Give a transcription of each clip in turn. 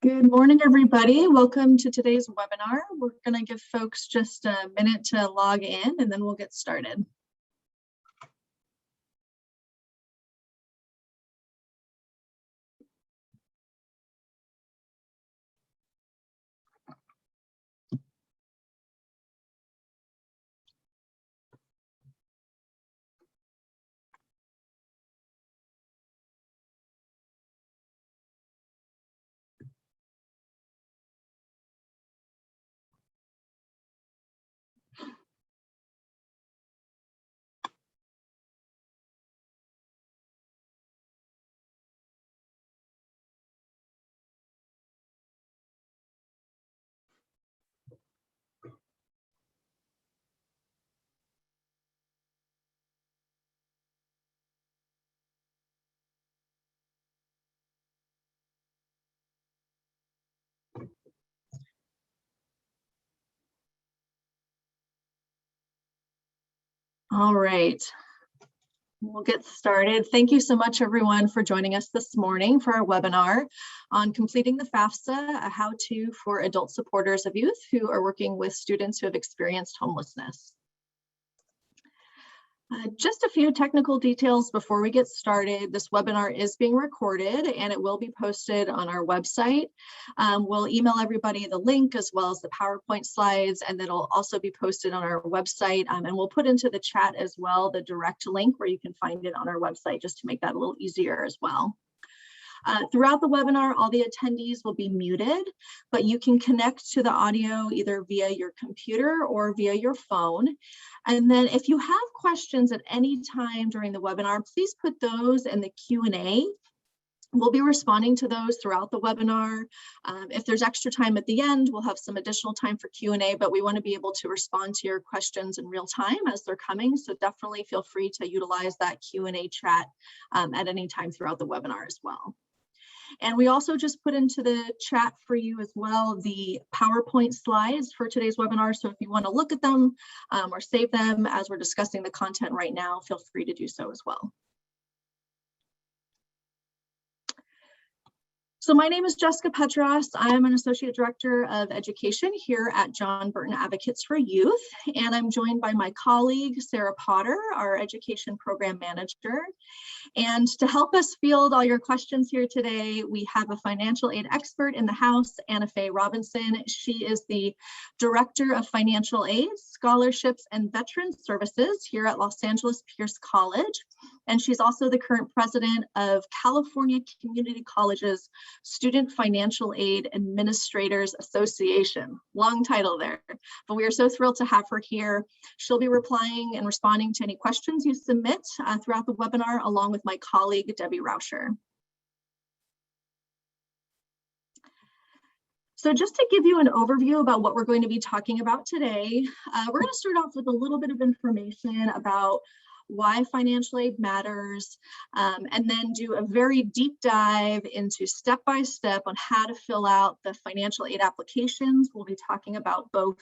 Good morning, everybody. Welcome to today's webinar. We're going to give folks just a minute to log in and then we'll get started. All right, we'll get started. Thank you so much, everyone, for joining us this morning for our webinar on completing the FAFSA, a how-to for adult supporters of youth who are working with students who have experienced homelessness. Just a few technical details before we get started. This webinar is being recorded and it will be posted on our website. We'll email everybody the link as well as the PowerPoint slides, and that'll also be posted on our website. And we'll put into the chat as well the direct link where you can find it on our website, just to make that a little easier as well. Throughout the webinar, all the attendees will be muted, but you can connect to the audio either via your computer or via your phone. And then if you have questions at any time during the webinar, please put those in the Q&A. We'll be responding to those throughout the webinar. If there's extra time at the end, we'll have some additional time for Q&A, but we want to be able to respond to your questions in real time as they're coming. So definitely feel free to utilize that Q&A chat at any time throughout the webinar as well. And we also just put into the chat for you as well the PowerPoint slides for today's webinar. So if you want to look at them or save them as we're discussing the content right now, feel free to do so as well. So my name is Jessica Petros. I'm an Associate Director of Education here at John Burton Advocates for Youth, and I'm joined by my colleague, Sarah Potter, our Education Program Manager. And to help us field all your questions here today, we have a financial aid expert in the house, Anna Faye Robinson. She is the Director of Financial Aid, Scholarships, and Veterans Services here at Los Angeles Pierce College. And she's also the current president of California Community Colleges Student Financial Aid Administrators Association. Long title there, but we are so thrilled to have her here. She'll be replying and responding to any questions you submit throughout the webinar, along with my colleague, Debbie Rauscher. So just to give you an overview about what we're going to be talking about today, we're going to start off with a little bit of information about why financial aid matters, and then do a very deep dive into step-by-step on how to fill out the financial aid applications. We'll be talking about both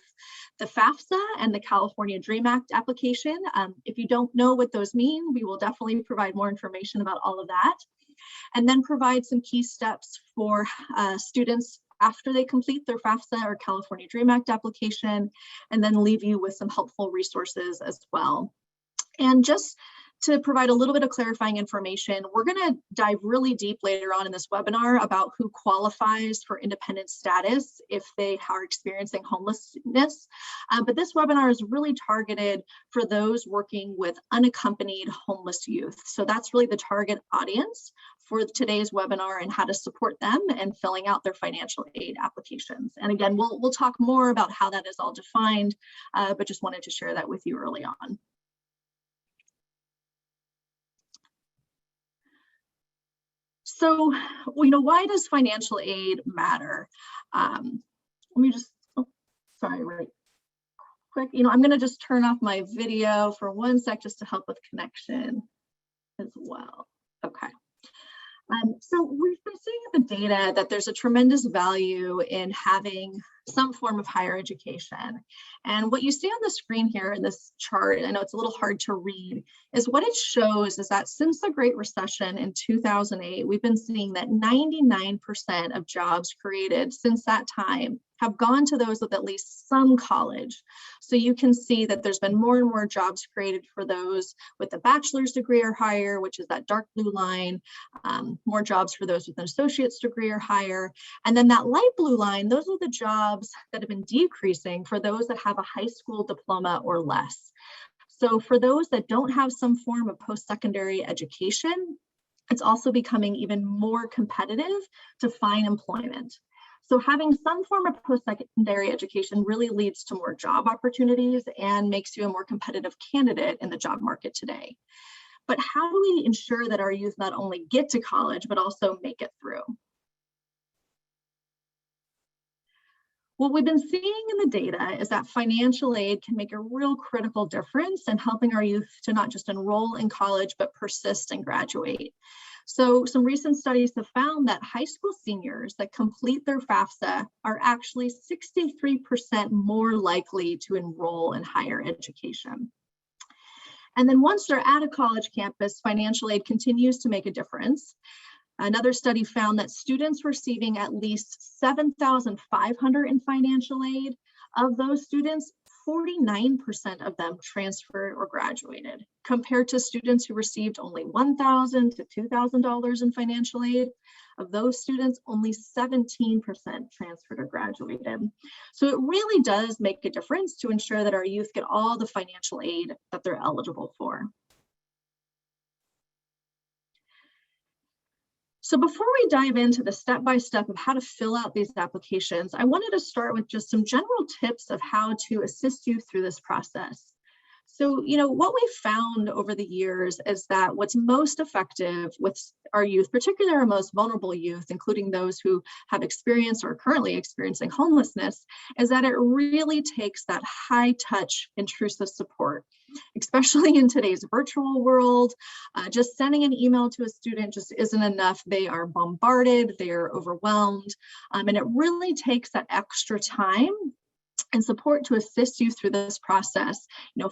the FAFSA and the California DREAM Act application. If you don't know what those mean, we will definitely provide more information about all of that, and then provide some key steps for students after they complete their FAFSA or California DREAM Act application, and then leave you with some helpful resources as well. And just to provide a little bit of clarifying information, we're going to dive really deep later on in this webinar about who qualifies for independent status if they are experiencing homelessness. But this webinar is really targeted for those working with unaccompanied homeless youth. So that's really the target audience for today's webinar and how to support them and filling out their financial aid applications. And again, we'll talk more about how that is all defined, but just wanted to share that with you early on. So, why does financial aid matter? Let me just, right quick. I'm going to just turn off my video for 1 sec just to help with connection as well. Okay. So we've been seeing in the data that there's a tremendous value in having some form of higher education. And what you see on the screen here in this chart, I know it's a little hard to read, is what it shows is that since the Great Recession in 2008, we've been seeing that 99% of jobs created since that time have gone to those with at least some college. So you can see that there's been more and more jobs created for those with a bachelor's degree or higher, which is that dark blue line, more jobs for those with an associate's degree or higher. And then that light blue line, those are the jobs that have been decreasing for those that have a high school diploma or less. So for those that don't have some form of post-secondary education, it's also becoming even more competitive to find employment. So having some form of post-secondary education really leads to more job opportunities and makes you a more competitive candidate in the job market today. But how do we ensure that our youth not only get to college, but also make it through? What we've been seeing in the data is that financial aid can make a real critical difference in helping our youth to not just enroll in college, but persist and graduate. So some recent studies have found that high school seniors that complete their FAFSA are actually 63% more likely to enroll in higher education. And then once they're at a college campus, financial aid continues to make a difference. Another study found that students receiving at least $7,500 in financial aid, of those students, 49% of them transferred or graduated, compared to students who received only $1,000 to $2,000 in financial aid. Of those students, only 17% transferred or graduated. So it really does make a difference to ensure that our youth get all the financial aid that they're eligible for. So before we dive into the step-by-step of how to fill out these applications, I wanted to start with just some general tips of how to assist you through this process. So, what we've found over the years is that what's most effective with our youth, particularly our most vulnerable youth, including those who have experienced or are currently experiencing homelessness, is that it really takes that high-touch, intrusive support. Especially in today's virtual world, just sending an email to a student just isn't enough. They are bombarded, they are overwhelmed, and it really takes that extra time and support to assist you through this process,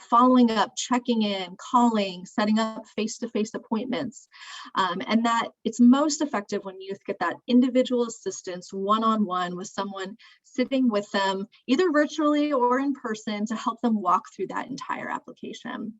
following up, checking in, calling, setting up face-to-face appointments, and that it's most effective when youth get that individual assistance one-on-one with someone sitting with them, either virtually or in person, to help them walk through that entire application.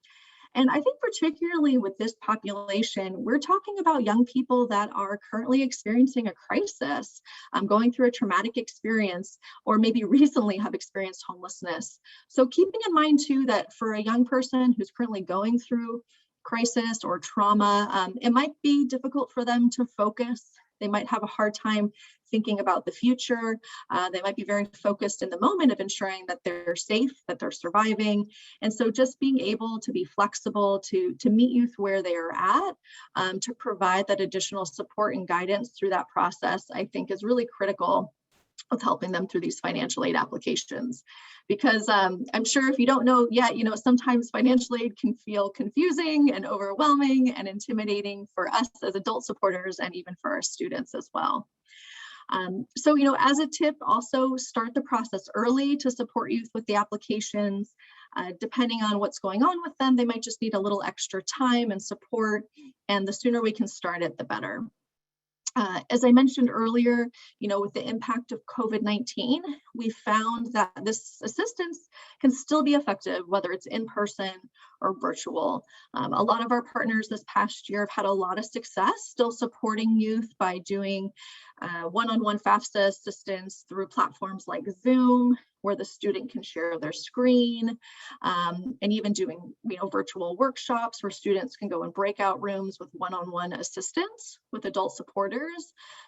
And I think particularly with this population, we're talking about young people that are currently experiencing a crisis, going through a traumatic experience, or maybe recently have experienced homelessness. So keeping in mind too, that for a young person who's currently going through crisis or trauma, it might be difficult for them to focus. They might have a hard time thinking about the future. They might be very focused in the moment of ensuring that they're safe, that they're surviving. And so just being able to be flexible to meet youth where they are at, to provide that additional support and guidance through that process, I think is really critical of helping them through these financial aid applications. Because I'm sure if you don't know yet, sometimes financial aid can feel confusing and overwhelming and intimidating for us as adult supporters and even for our students as well. So, as a tip, also start the process early to support youth with the applications. Depending on what's going on with them, they might just need a little extra time and support, and the sooner we can start it, the better. As I mentioned earlier, with the impact of COVID-19, we found that this assistance can still be effective, whether it's in person or virtual. A lot of our partners this past year have had a lot of success still supporting youth by doing one-on-one FAFSA assistance through platforms like Zoom, where the student can share their screen, and even doing virtual workshops where students can go in breakout rooms with one-on-one assistance with adult supporters.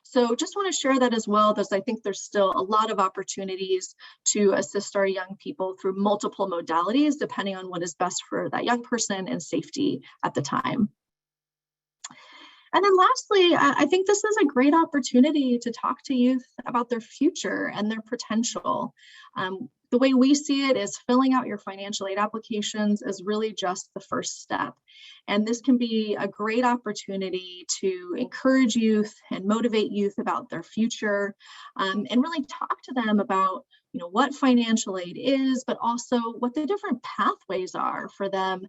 So just want to share that as well, because I think there's still a lot of opportunities to assist our young people through multiple modalities, depending on what is best for that young person and safety at the time. And then lastly, I think this is a great opportunity to talk to youth about their future and their potential. The way we see it is filling out your financial aid applications is really just the first step. And this can be a great opportunity to encourage youth and motivate youth about their future, and really talk to them about what financial aid is, but also what the different pathways are for them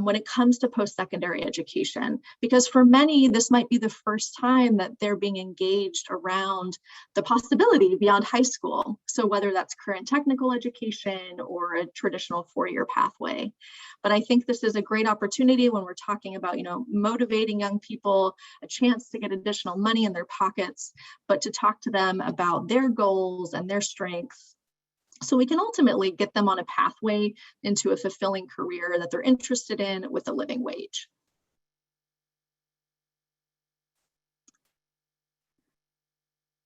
when it comes to post-secondary education. Because for many, this might be the first time that they're being engaged around the possibility beyond high school. So whether that's current technical education or a traditional four-year pathway. But I think this is a great opportunity when we're talking about, motivating young people, a chance to get additional money in their pockets, but to talk to them about their goals and their strengths, so we can ultimately get them on a pathway into a fulfilling career that they're interested in with a living wage.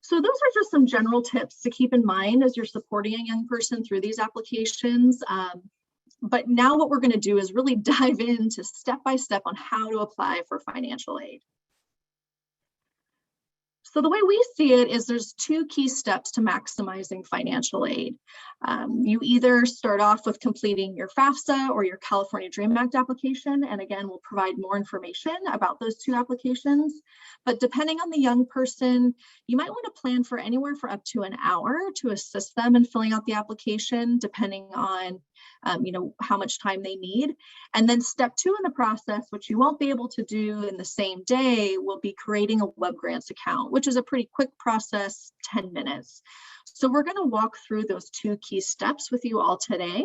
So those are just some general tips to keep in mind as you're supporting a young person through these applications. But now what we're going to do is really dive into step-by-step on how to apply for financial aid. So the way we see it is there's two key steps to maximizing financial aid. You either start off with completing your FAFSA or your California DREAM Act application, and again, we'll provide more information about those two applications. But depending on the young person, you might want to plan for anywhere for up to an hour to assist them in filling out the application, depending on how much time they need. And then step two in the process, which you won't be able to do in the same day, will be creating a web grants account, which is a pretty quick process, 10 minutes. So we're going to walk through those two key steps with you all today.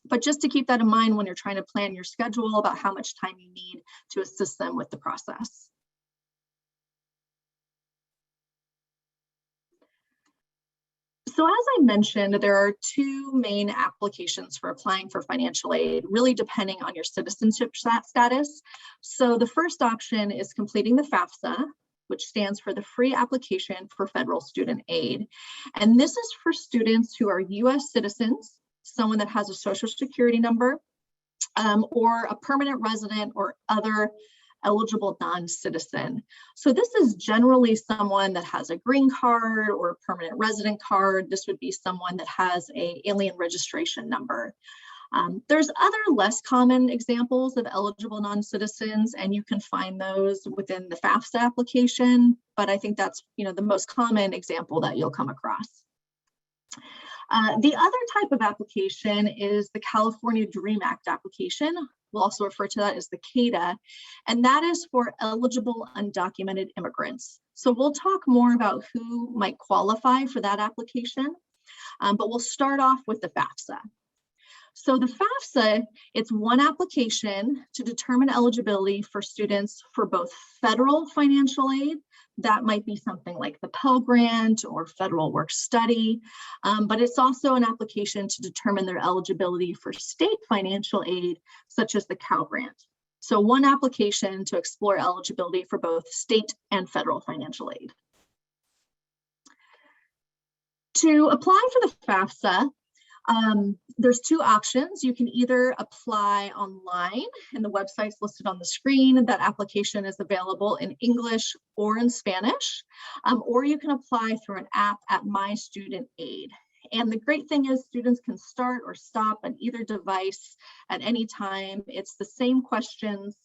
But just to keep that in mind when you're trying to plan your schedule about how much time you need to assist them with the process. So as I mentioned, there are two main applications for applying for financial aid, really depending on your citizenship status. So the first option is completing the FAFSA, which stands for the Free Application for Federal Student Aid. And this is for students who are US citizens, someone that has a social security number, or a permanent resident or other eligible non-citizen. So this is generally someone that has a green card or a permanent resident card. This would be someone that has an alien registration number. There's other less common examples of eligible non-citizens, and you can find those within the FAFSA application, but I think that's the most common example that you'll come across. The other type of application is the California DREAM Act application. We'll also refer to that as the CADA, and that is for eligible undocumented immigrants. So we'll talk more about who might qualify for that application, but we'll start off with the FAFSA. So the FAFSA, it's one application to determine eligibility for students for both federal financial aid, that might be something like the Pell Grant or federal work study, but it's also an application to determine their eligibility for state financial aid, such as the Cal Grant. So one application to explore eligibility for both state and federal financial aid. To apply for the FAFSA, there's two options. You can either apply online, and the website's listed on the screen. That application is available in English or in Spanish, or you can apply through an app at My Student Aid. And the great thing is students can start or stop on either device at any time. It's the same questions,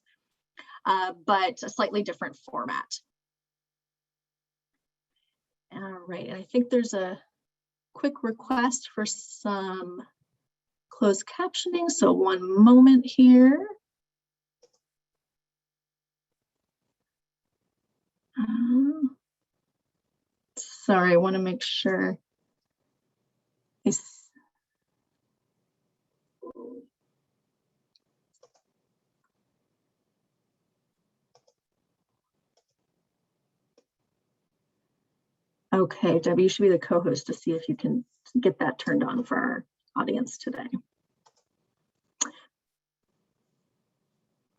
but a slightly different format. All right, and I think there's a quick request for some closed captioning. So one moment here. Sorry, I want to make sure. Okay, Debbie, you should be the co-host to see if you can get that turned on for our audience today.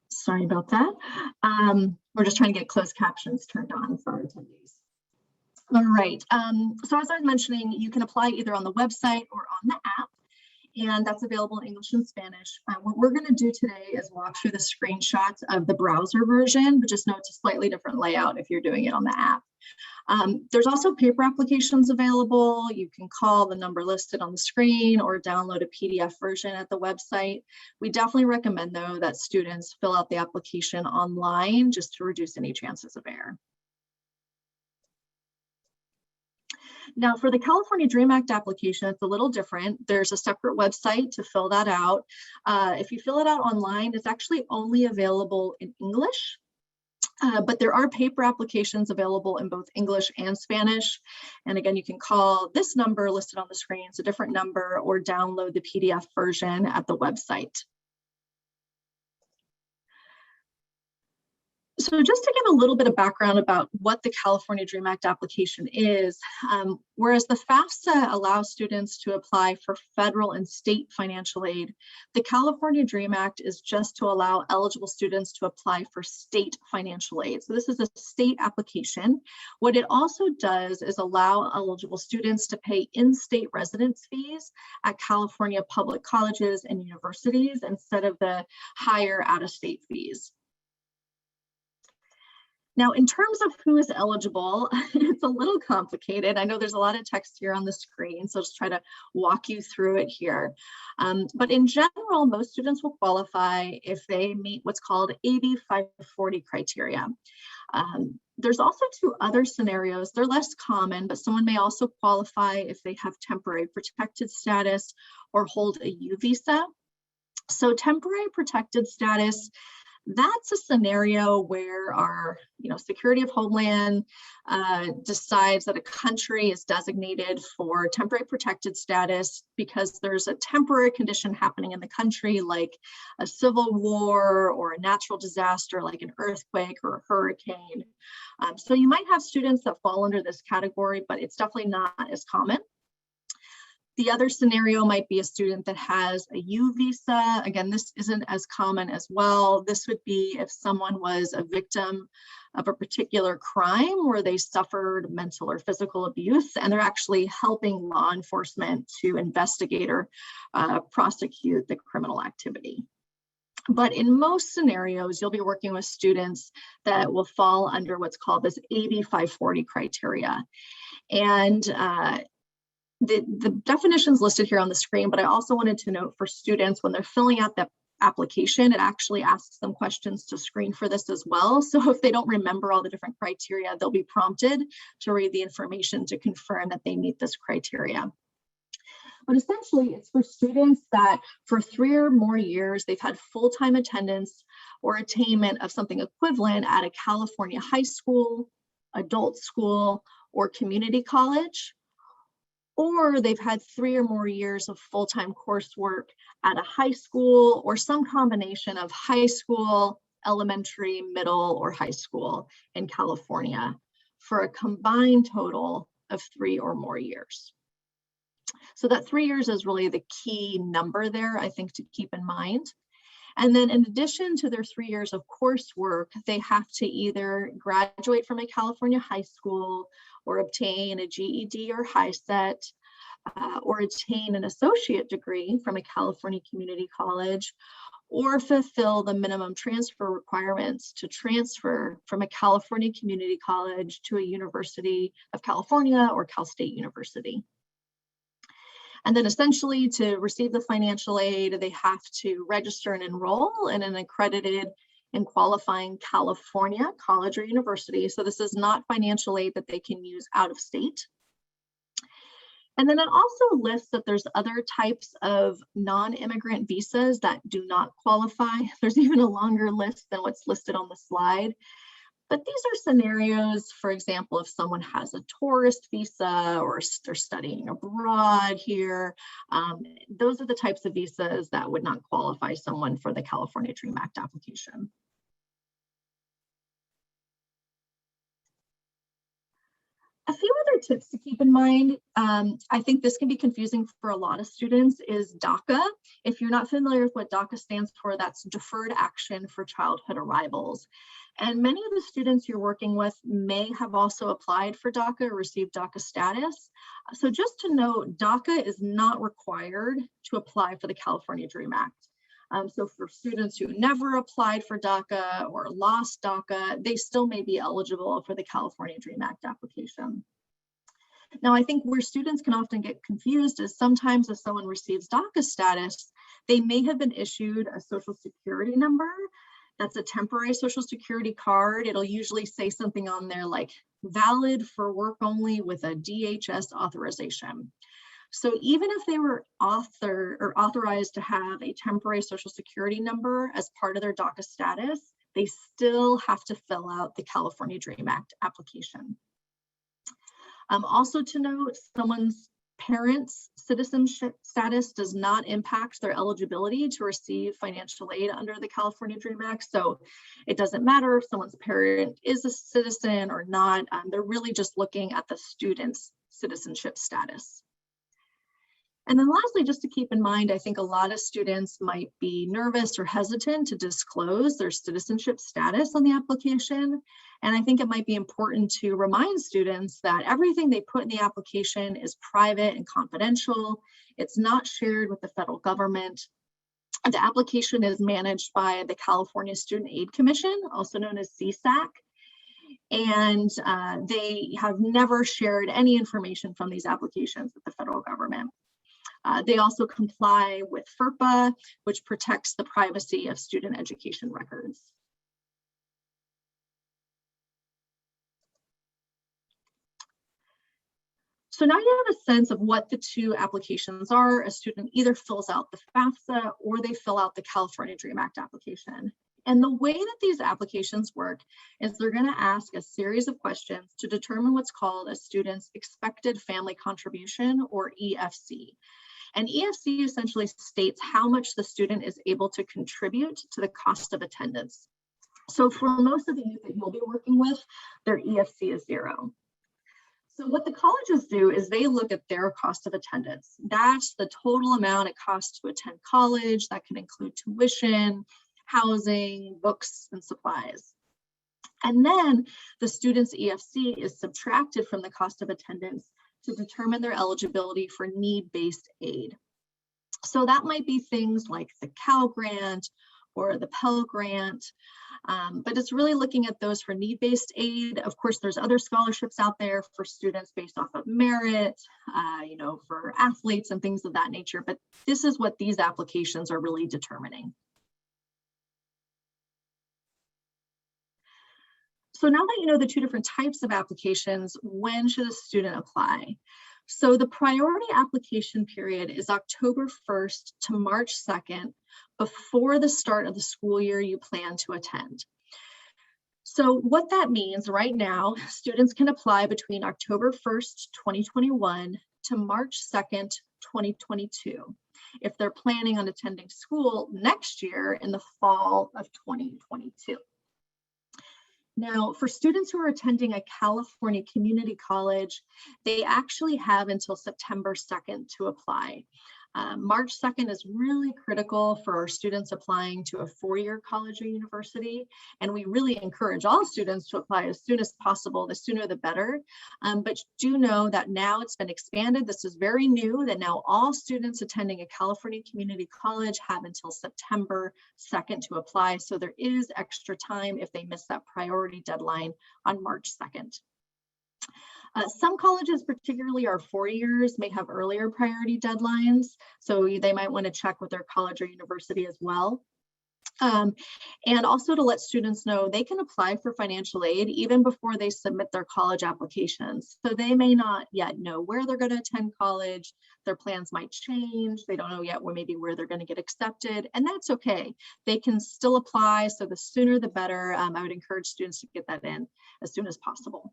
Sorry about that. We're just trying to get closed captions turned on for our attendees. All right, so as I was mentioning, you can apply either on the website or on the app, and that's available in English and Spanish. What we're going to do today is walk through the screenshots of the browser version, but just know it's a slightly different layout if you're doing it on the app. There's also paper applications available. You can call the number listed on the screen or download a PDF version at the website. We definitely recommend, though, that students fill out the application online just to reduce any chances of error. Now, for the California Dream Act application, it's a little different. There's a separate website to fill that out. If you fill it out online, it's actually only available in English. But there are paper applications available in both English and Spanish. And again, you can call this number listed on the screen, it's a different number, or download the PDF version at the website. So just to give a little bit of background about what the California Dream Act application is, whereas the FAFSA allows students to apply for federal and state financial aid, the California Dream Act is just to allow eligible students to apply for state financial aid. So this is a state application. What it also does is allow eligible students to pay in-state residence fees at California public colleges and universities instead of the higher out-of-state fees. Now, in terms of who is eligible, it's a little complicated. I know there's a lot of text here on the screen, so I'll just try to walk you through it here. But in general, most students will qualify if they meet what's called AB 540 criteria. There's also two other scenarios. They're less common, but someone may also qualify if they have temporary protected status or hold a U visa. So temporary protected status, that's a scenario where our Secretary of Homeland decides that a country is designated for temporary protected status because there's a temporary condition happening in the country, like a civil war or a natural disaster like an earthquake or a hurricane. So you might have students that fall under this category, but it's definitely not as common. The other scenario might be a student that has a U visa. Again, this isn't as common as well. This would be if someone was a victim of a particular crime where they suffered mental or physical abuse, and they're actually helping law enforcement to investigate or prosecute the criminal activity. But in most scenarios, you'll be working with students that will fall under what's called this AB 540 criteria. And the definitions listed here on the screen, but I also wanted to note for students when they're filling out the application, it actually asks them questions to screen for this as well. So if they don't remember all the different criteria, they'll be prompted to read the information to confirm that they meet this criteria. But essentially, it's for students that for 3 or more years, they've had full-time attendance or attainment of something equivalent at a California high school, adult school, or community college, or they've had 3 or more years of full-time coursework at a high school or some combination of high school, elementary, middle, or high school in California for a combined total of 3 or more years. So that 3 years is really the key number there, I think, to keep in mind. And then in addition to their 3 years of coursework, they have to either graduate from a California high school or obtain a GED or HiSET, or attain an associate degree from a California community college, or fulfill the minimum transfer requirements to transfer from a California community college to a University of California or Cal State University. And then essentially to receive the financial aid, they have to register and enroll in an accredited and qualifying California college or university. So this is not financial aid that they can use out of state. And then it also lists that there's other types of non-immigrant visas that do not qualify. There's even a longer list than what's listed on the slide. But these are scenarios, for example, if someone has a tourist visa or they're studying abroad here, those are the types of visas that would not qualify someone for the California Dream Act application. A few other tips to keep in mind, I think this can be confusing for a lot of students, is DACA. If you're not familiar with what DACA stands for, that's Deferred Action for Childhood Arrivals. And many of the students you're working with may have also applied for DACA or received DACA status. So just to note, DACA is not required to apply for the California Dream Act. So for students who never applied for DACA or lost DACA, they still may be eligible for the California Dream Act application. Now, I think where students can often get confused is sometimes if someone receives DACA status, they may have been issued a social security number. That's a temporary social security card. It'll usually say something on there like valid for work only with a DHS authorization. So even if they were authorized to have a temporary Social Security number as part of their DACA status, they still have to fill out the California DREAM Act application. Also to note, someone's parent's citizenship status does not impact their eligibility to receive financial aid under the California DREAM Act. So it doesn't matter if someone's parent is a citizen or not. They're really just looking at the student's citizenship status. And then lastly, just to keep in mind, I think a lot of students might be nervous or hesitant to disclose their citizenship status on the application. And I think it might be important to remind students that everything they put in the application is private and confidential. It's not shared with the federal government. The application is managed by the California Student Aid Commission, also known as CSAC. And they have never shared any information from these applications with the federal government. They also comply with FERPA, which protects the privacy of student education records. So now you have a sense of what the two applications are. A student either fills out the FAFSA or they fill out the California DREAM Act application. And the way that these applications work is they're going to ask a series of questions to determine what's called a student's expected family contribution, or EFC. And EFC essentially states how much the student is able to contribute to the cost of attendance. So for most of the youth that you'll be working with, their EFC is 0. So what the colleges do is they look at their cost of attendance. That's the total amount it costs to attend college. That can include tuition, housing, books, and supplies. And then the student's EFC is subtracted from the cost of attendance to determine their eligibility for need-based aid. So that might be things like the Cal Grant or the Pell Grant, but it's really looking at those for need-based aid. Of course, there's other scholarships out there for students based off of merit, for athletes and things of that nature, but this is what these applications are really determining. So now that you know the two different types of applications, when should a student apply? So the priority application period is October 1st to March 2nd, before the start of the school year you plan to attend. So what that means right now, students can apply between October 1st, 2021 to March 2nd, 2022, if they're planning on attending school next year in the fall of 2022. Now, for students who are attending a California community college, they actually have until September 2nd to apply. March 2nd is really critical for our students applying to a four-year college or university, and we really encourage all students to apply as soon as possible. The sooner the better, but do know that now it's been expanded. This is very new, that now all students attending a California community college have until September 2nd to apply, so there is extra time if they miss that priority deadline on March 2nd. Some colleges, particularly our 4 years, may have earlier priority deadlines, so they might want to check with their college or university as well. And also to let students know they can apply for financial aid even before they submit their college applications. So they may not yet know where they're going to attend college. Their plans might change. They don't know yet maybe where they're going to get accepted, and that's okay. They can still apply, so the sooner the better. I would encourage students to get that in as soon as possible.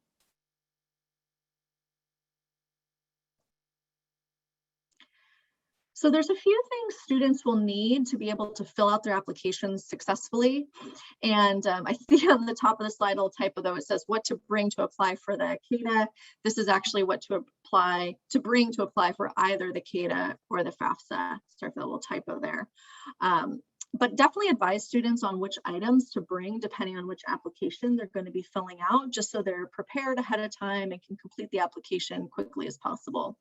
So there's a few things students will need to be able to fill out their applications successfully. And I see on the top of the slide, a little typo though, it says what to bring to apply for the CADA. This is actually what to bring to apply for either the CADA or the FAFSA. Sorry for the little typo there. But definitely advise students on which items to bring depending on which application they're going to be filling out, just so they're prepared ahead of time and can complete the application quickly as possible.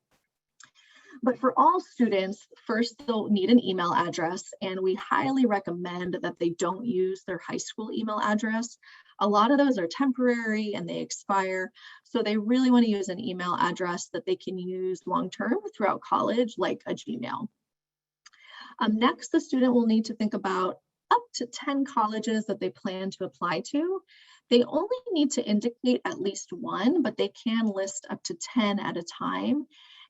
But for all students, first they'll need an email address, and we highly recommend that they don't use their high school email address. A lot of those are temporary and they expire, so they really want to use an email address that they can use long-term throughout college, like a Gmail. Next, the student will need to think about up to 10 colleges that they plan to apply to. They only need to indicate at least one, but they can list up to 10 at a time.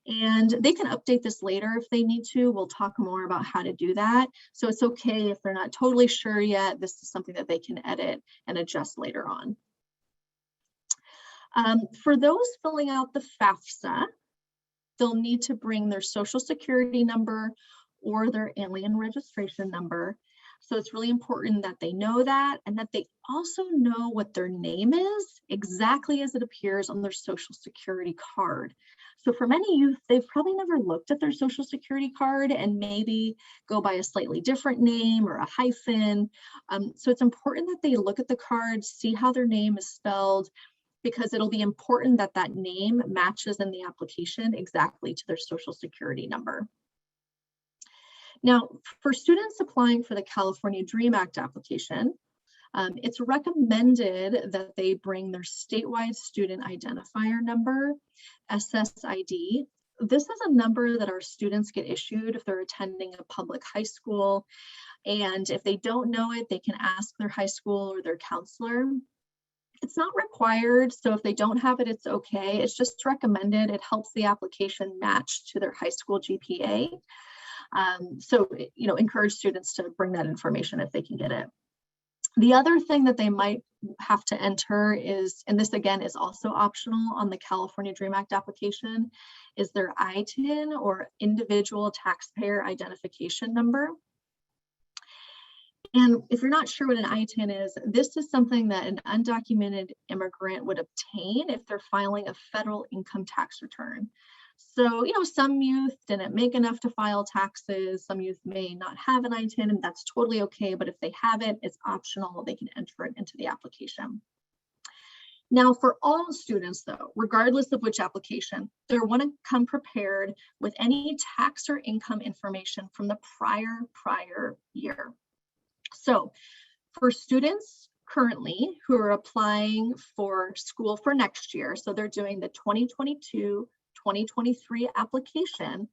And they can update this later if they need to. We'll talk more about how to do that. So it's okay if they're not totally sure yet. This is something that they can edit and adjust later on. For those filling out the FAFSA, they'll need to bring their social security number or their alien registration number. So it's really important that they know that, and that they also know what their name is exactly as it appears on their social security card. So for many youth, they've probably never looked at their social security card and maybe go by a slightly different name or a hyphen. So it's important that they look at the card, see how their name is spelled, because it'll be important that that name matches in the application exactly to their social security number. Now, for students applying for the California DREAM Act application, it's recommended that they bring their statewide student identifier number, SSID. This is a number that our students get issued if they're attending a public high school. And if they don't know it, they can ask their high school or their counselor. It's not required, so if they don't have it, it's okay. It's just recommended. It helps the application match to their high school GPA. So, encourage students to bring that information if they can get it. The other thing that they might have to enter is, and this again is also optional on the California DREAM Act application, is their ITIN or individual taxpayer identification number. And if you're not sure what an ITIN is, this is something that an undocumented immigrant would obtain if they're filing a federal income tax return. So, some youth didn't make enough to file taxes. Some youth may not have an ITIN, and that's totally okay. But if they have it, it's optional. They can enter it into the application. Now, for all students, though, regardless of which application, they want to come prepared with any tax or income information from the prior year. So for students currently who are applying for school for next year, so they're doing the 2022-2023 application,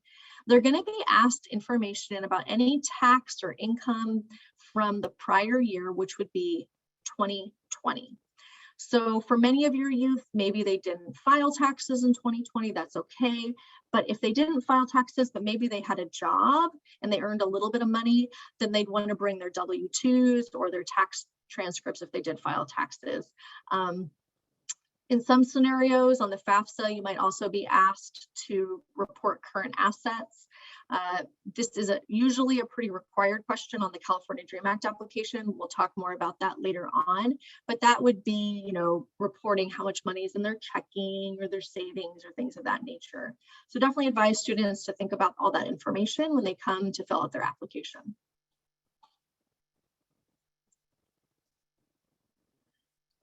they're going to be asked information about any tax or income from the prior year, which would be 2020. So for many of your youth, maybe they didn't file taxes in 2020, that's okay. But if they didn't file taxes, but maybe they had a job and they earned a little bit of money, then they'd want to bring their W-2s or their tax transcripts if they did file taxes. In some scenarios on the FAFSA, you might also be asked to report current assets. This is usually a pretty required question on the California DREAM Act application. We'll talk more about that later on, but that would be, reporting how much money is in their checking or their savings or things of that nature. So definitely advise students to think about all that information when they come to fill out their application.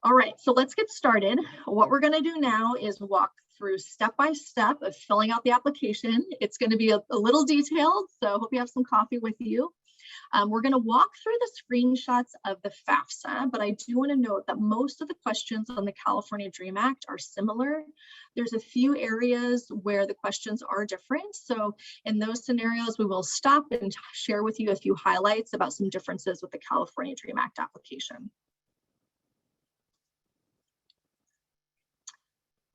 All right, so let's get started. What we're going to do now is walk through step-by-step of filling out the application. It's going to be a little detailed, so I hope you have some coffee with you. We're going to walk through the screenshots of the FAFSA, but I do want to note that most of the questions on the California DREAM Act are similar. There's a few areas where the questions are different. So in those scenarios, we will stop and share with you a few highlights about some differences with the California DREAM Act application.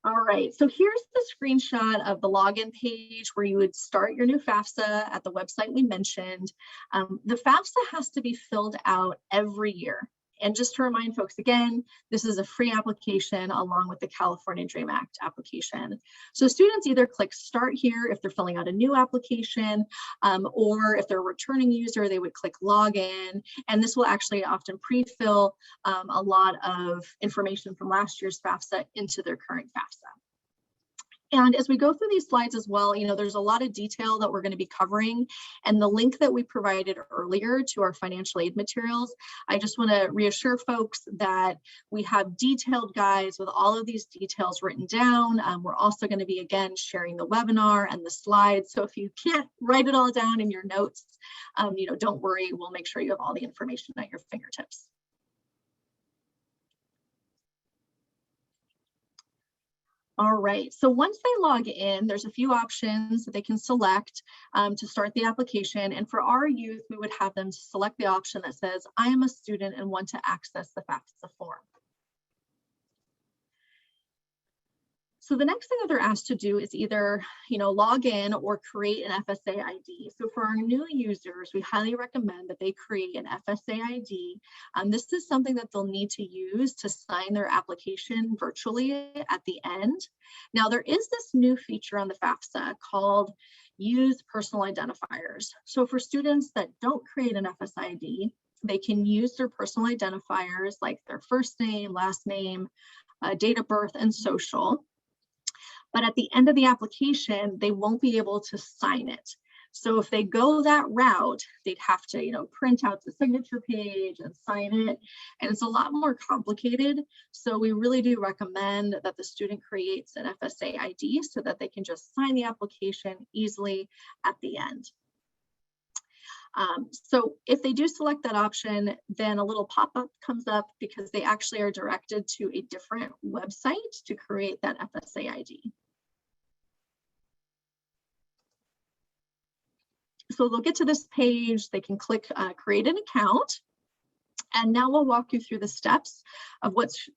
All right, so here's the screenshot of the login page where you would start your new FAFSA at the website we mentioned. The FAFSA has to be filled out every year. And just to remind folks again, this is a free application along with the California DREAM Act application. So students either click Start Here if they're filling out a new application, or if they're a returning user, they would click Login. And this will actually often pre-fill a lot of information from last year's FAFSA into their current FAFSA. And as we go through these slides as well, there's a lot of detail that we're going to be covering. And the link that we provided earlier to our financial aid materials, I just want to reassure folks that we have detailed guides with all of these details written down. We're also going to be, again, sharing the webinar and the slides. So if you can't write it all down in your notes, don't worry, we'll make sure you have all the information at your fingertips. All right, so once they log in, there's a few options that they can select to start the application. And for our youth, we would have them select the option that says, I am a student and want to access the FAFSA form. So the next thing that they're asked to do is either, log in or create an FSA ID. So for our new users, we highly recommend that they create an FSA ID. This is something that they'll need to use to sign their application virtually at the end. Now, there is this new feature on the FAFSA called Use Personal Identifiers. So for students that don't create an FSA ID, they can use their personal identifiers like their first name, last name, date of birth, and social. But at the end of the application, they won't be able to sign it. So if they go that route, they'd have to, print out the signature page and sign it. And it's a lot more complicated. So we really do recommend that the student creates an FSA ID so that they can just sign the application easily at the end. So if they do select that option, then a little pop-up comes up because they actually are directed to a different website to create that FSA ID. So they'll get to this page, they can click create an account. And now we'll walk you through the steps of what's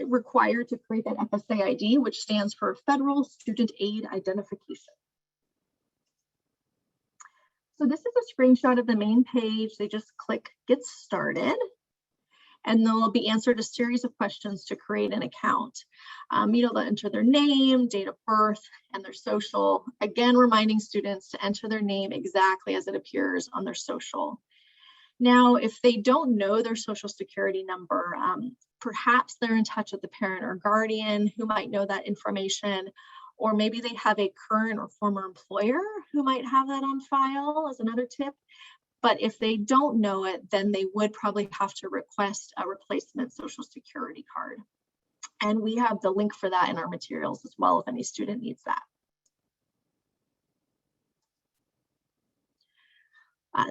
required to create that FSA ID, which stands for Federal Student Aid Identification. So this is a screenshot of the main page. They just click Get Started, and they'll be answered a series of questions to create an account. They'll enter their name, date of birth, and their social. Again, reminding students to enter their name exactly as it appears on their social. Now, if they don't know their social security number, perhaps they're in touch with the parent or guardian who might know that information, or maybe they have a current or former employer who might have that on file as another tip. But if they don't know it, then they would probably have to request a replacement social security card. And we have the link for that in our materials as well if any student needs that.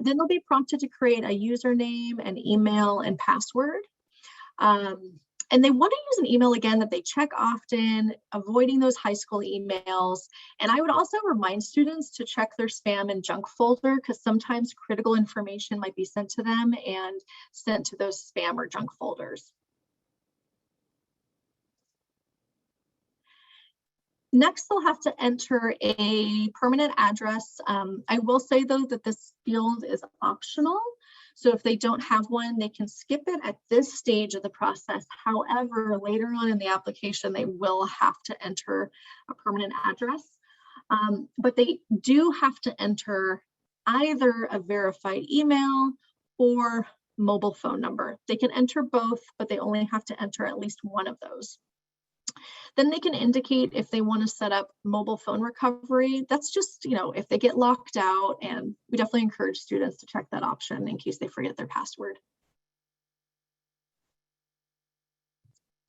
Then they'll be prompted to create a username, an email, and password. And they want to use an email, again, that they check often, avoiding those high school emails. And I would also remind students to check their spam and junk folder, because sometimes critical information might be sent to them and sent to those spam or junk folders. Next, they'll have to enter a permanent address. I will say, though, that this field is optional. So if they don't have one, they can skip it at this stage of the process. However, later on in the application, they will have to enter a permanent address. But they do have to enter either a verified email or mobile phone number. They can enter both, but they only have to enter at least one of those. Then they can indicate if they want to set up mobile phone recovery. That's just, if they get locked out, and we definitely encourage students to check that option in case they forget their password.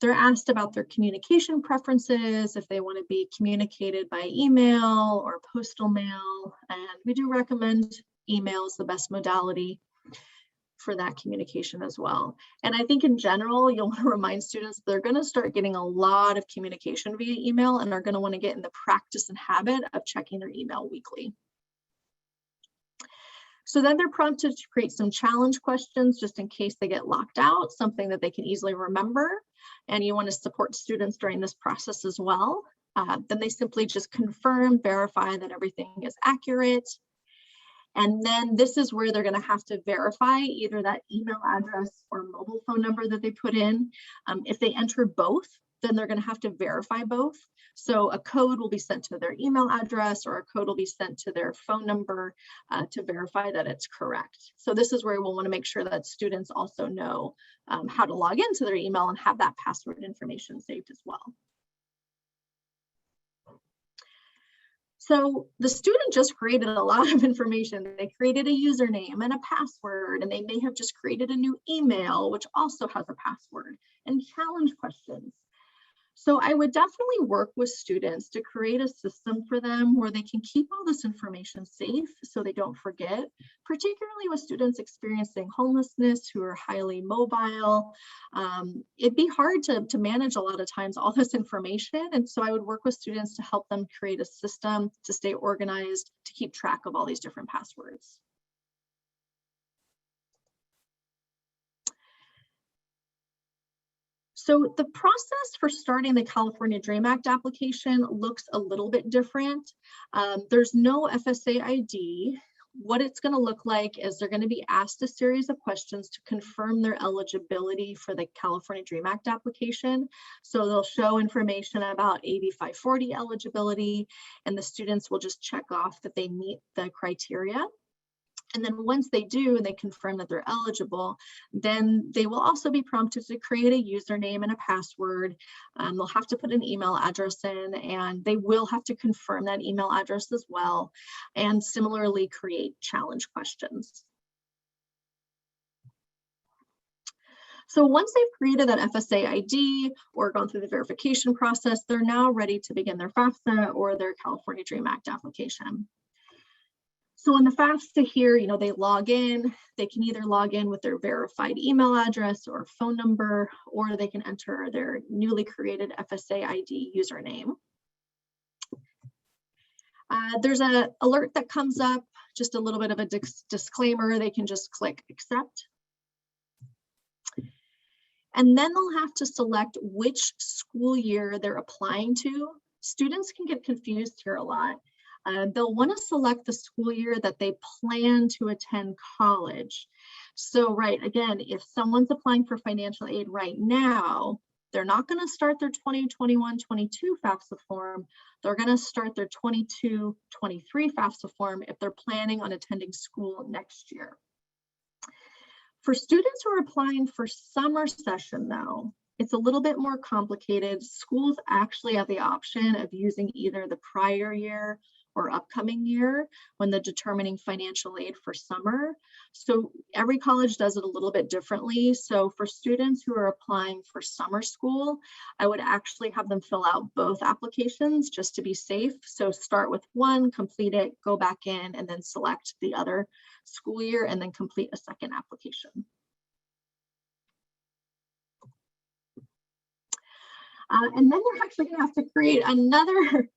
They're asked about their communication preferences, if they want to be communicated by email or postal mail, and we do recommend email is the best modality for that communication as well. And I think in general, you'll want to remind students they're going to start getting a lot of communication via email and are going to want to get in the practice and habit of checking their email weekly. So then they're prompted to create some challenge questions just in case they get locked out, something that they can easily remember. And you want to support students during this process as well. Then they simply just confirm, verify that everything is accurate. And then this is where they're going to have to verify either that email address or mobile phone number that they put in. If they enter both, then they're going to have to verify both. So a code will be sent to their email address, or a code will be sent to their phone number to verify that it's correct. So this is where we'll want to make sure that students also know how to log into their email and have that password information saved as well. So the student just created a lot of information. They created a username and a password, and they may have just created a new email, which also has a password, and challenge questions. So I would definitely work with students to create a system for them where they can keep all this information safe so they don't forget, particularly with students experiencing homelessness who are highly mobile. It'd be hard to manage a lot of times all this information. And so I would work with students to help them create a system to stay organized, to keep track of all these different passwords. So the process for starting the California Dream Act application looks a little bit different. There's no FSA ID. What it's going to look like is they're going to be asked a series of questions to confirm their eligibility for the California Dream Act application. So they'll show information about AB 540 eligibility, and the students will just check off that they meet the criteria. And then once they do and they confirm that they're eligible, then they will also be prompted to create a username and a password. They'll have to put an email address in, and they will have to confirm that email address as well, and similarly create challenge questions. So once they've created that FSA ID or gone through the verification process, they're now ready to begin their FAFSA or their California Dream Act application. So in the FAFSA here, they log in. They can either log in with their verified email address or phone number, or they can enter their newly created FSA ID username. There's an alert that comes up, just a little bit of a disclaimer. They can just click accept. And then they'll have to select which school year they're applying to. Students can get confused here a lot. They'll want to select the school year that they plan to attend college. So, again, if someone's applying for financial aid right now, they're not going to start their 2021-22 FAFSA form. They're going to start their 22-23 FAFSA form if they're planning on attending school next year. For students who are applying for summer session, though, it's a little bit more complicated. Schools actually have the option of using either the prior year or upcoming year when they're determining financial aid for summer. So every college does it a little bit differently. So for students who are applying for summer school, I would actually have them fill out both applications just to be safe. So start with one, complete it, go back in, and then select the other school year and then complete a second application. And then they're actually going to have to create another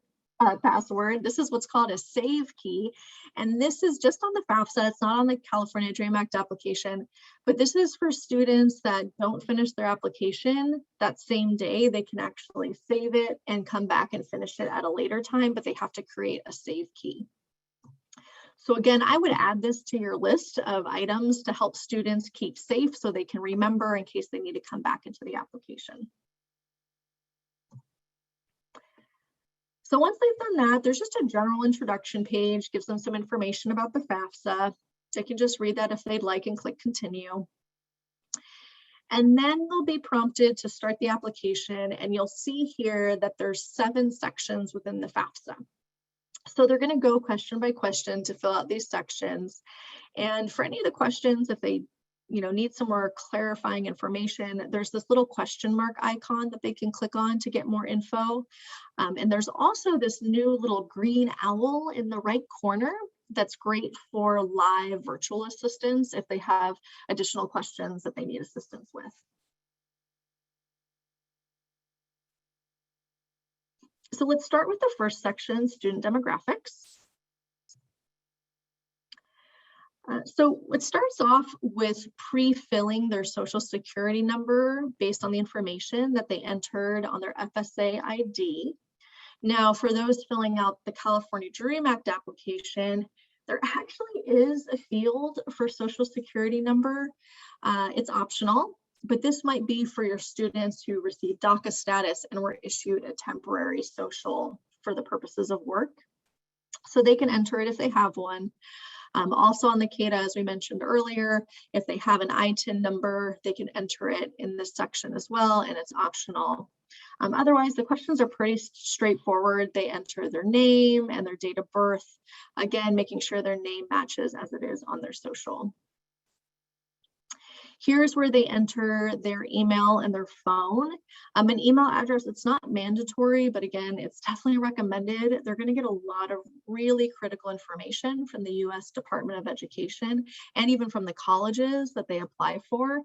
password. This is what's called a save key. And this is just on the FAFSA. It's not on the California Dream Act application, but this is for students that don't finish their application that same day. They can actually save it and come back and finish it at a later time, but they have to create a save key. So again, I would add this to your list of items to help students keep safe so they can remember in case they need to come back into the application. So once they've done that, there's just a general introduction page, gives them some information about the FAFSA. They can just read that if they'd like and click continue. And then they'll be prompted to start the application, and you'll see here that there's 7 sections within the FAFSA. So they're going to go question by question to fill out these sections. And for any of the questions, if they need some more clarifying information, there's this little question mark icon that they can click on to get more info. And there's also this new little green owl in the right corner that's great for live virtual assistance if they have additional questions that they need assistance with. So let's start with the first section, student demographics. So it starts off with pre-filling their social security number based on the information that they entered on their FSA ID. Now, for those filling out the California Dream Act application, there actually is a field for social security number. It's optional, but this might be for your students who receive DACA status and were issued a temporary social for the purposes of work. So they can enter it if they have one. Also on the CADA, as we mentioned earlier, if they have an ITIN number, they can enter it in this section as well, and it's optional. Otherwise, the questions are pretty straightforward. They enter their name and their date of birth, again, making sure their name matches as it is on their social. Here's where they enter their email and their phone. An email address, it's not mandatory, but again, it's definitely recommended. They're going to get a lot of really critical information from the U.S. Department of Education and even from the colleges that they apply for.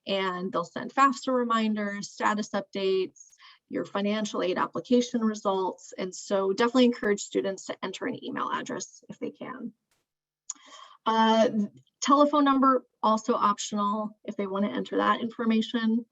And they'll send FAFSA reminders, status updates, your financial aid application results. And so definitely encourage students to enter an email address if they can. Telephone number, also optional if they want to enter that information.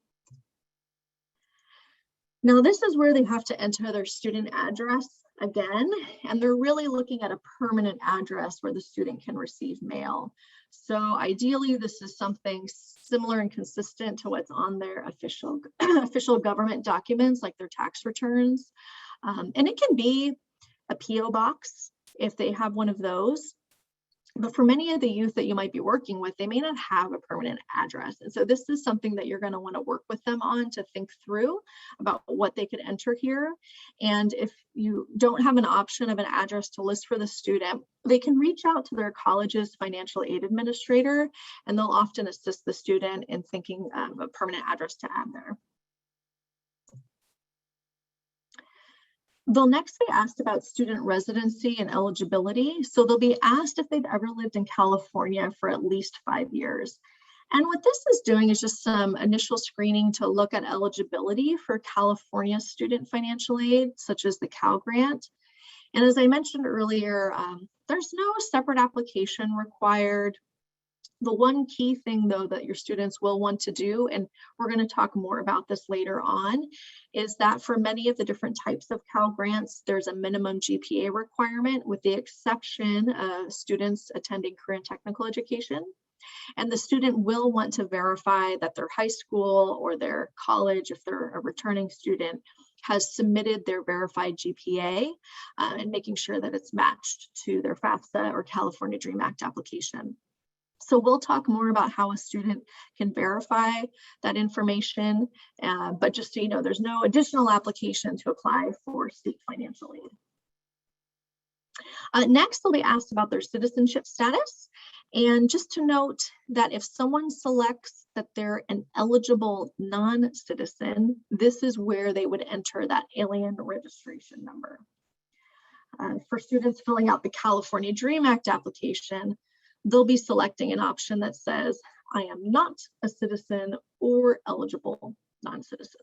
Now, this is where they have to enter their student address again, and they're really looking at a permanent address where the student can receive mail. So ideally, this is something similar and consistent to what's on their official, official government documents, like their tax returns. And it can be a PO box if they have one of those. But for many of the youth that you might be working with, they may not have a permanent address. And so this is something that you're going to want to work with them on to think through about what they could enter here. And if you don't have an option of an address to list for the student, they can reach out to their college's financial aid administrator, and they'll often assist the student in thinking of a permanent address to add there. They'll next be asked about student residency and eligibility. So they'll be asked if they've ever lived in California for at least 5 years. And what this is doing is just some initial screening to look at eligibility for California student financial aid, such as the Cal Grant. And as I mentioned earlier, there's no separate application required. The one key thing, though, that your students will want to do, and we're going to talk more about this later on, is that for many of the different types of Cal Grants, there's a minimum GPA requirement, with the exception of students attending career and technical education. And the student will want to verify that their high school or their college, if they're a returning student, has submitted their verified GPA and making sure that it's matched to their FAFSA or California Dream Act application. So we'll talk more about how a student can verify that information, but just so you know, there's no additional application to apply for state financial aid. Next, they'll be asked about their citizenship status. And just to note that if someone selects that they're an eligible non-citizen, this is where they would enter that alien registration number. For students filling out the California Dream Act application, they'll be selecting an option that says, I am not a citizen or eligible non-citizen.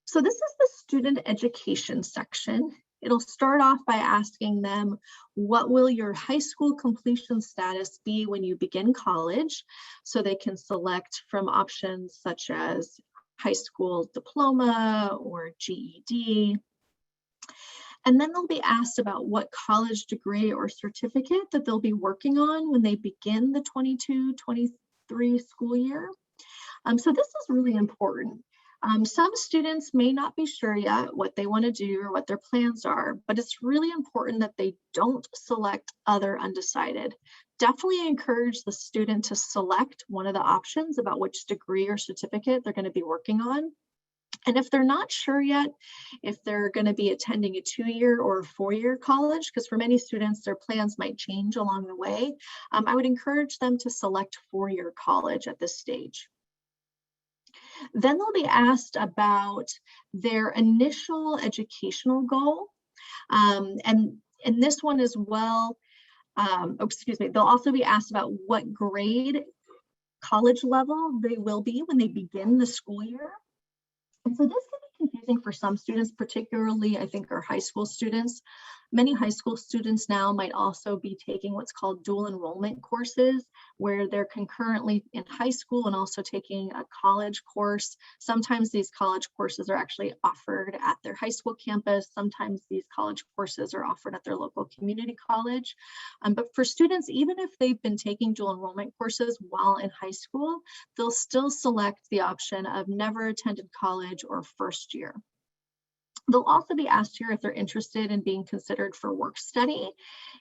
So this is the student education section. It'll start off by asking them, what will your high school completion status be when you begin college? So they can select from options such as high school diploma or GED. And then they'll be asked about what college degree or certificate that they'll be working on when they begin the 22-23 school year. So this is really important. Some students may not be sure yet what they want to do or what their plans are, but it's really important that they don't select other undecided. Definitely encourage the student to select one of the options about which degree or certificate they're going to be working on. And if they're not sure yet if they're going to be attending a 2-year or a 4-year college, because for many students, their plans might change along the way, I would encourage them to select 4-year college at this stage. Then they'll be asked about their initial educational goal. And in this one as well, they'll also be asked about what grade college level they will be when they begin the school year. And so this can be confusing for some students, particularly I think our high school students. Many high school students now might also be taking what's called dual enrollment courses, where they're concurrently in high school and also taking a college course. Sometimes these college courses are actually offered at their high school campus. Sometimes these college courses are offered at their local community college. But for students, even if they've been taking dual enrollment courses while in high school, they'll still select the option of never attended college or first year. They'll also be asked here if they're interested in being considered for work study,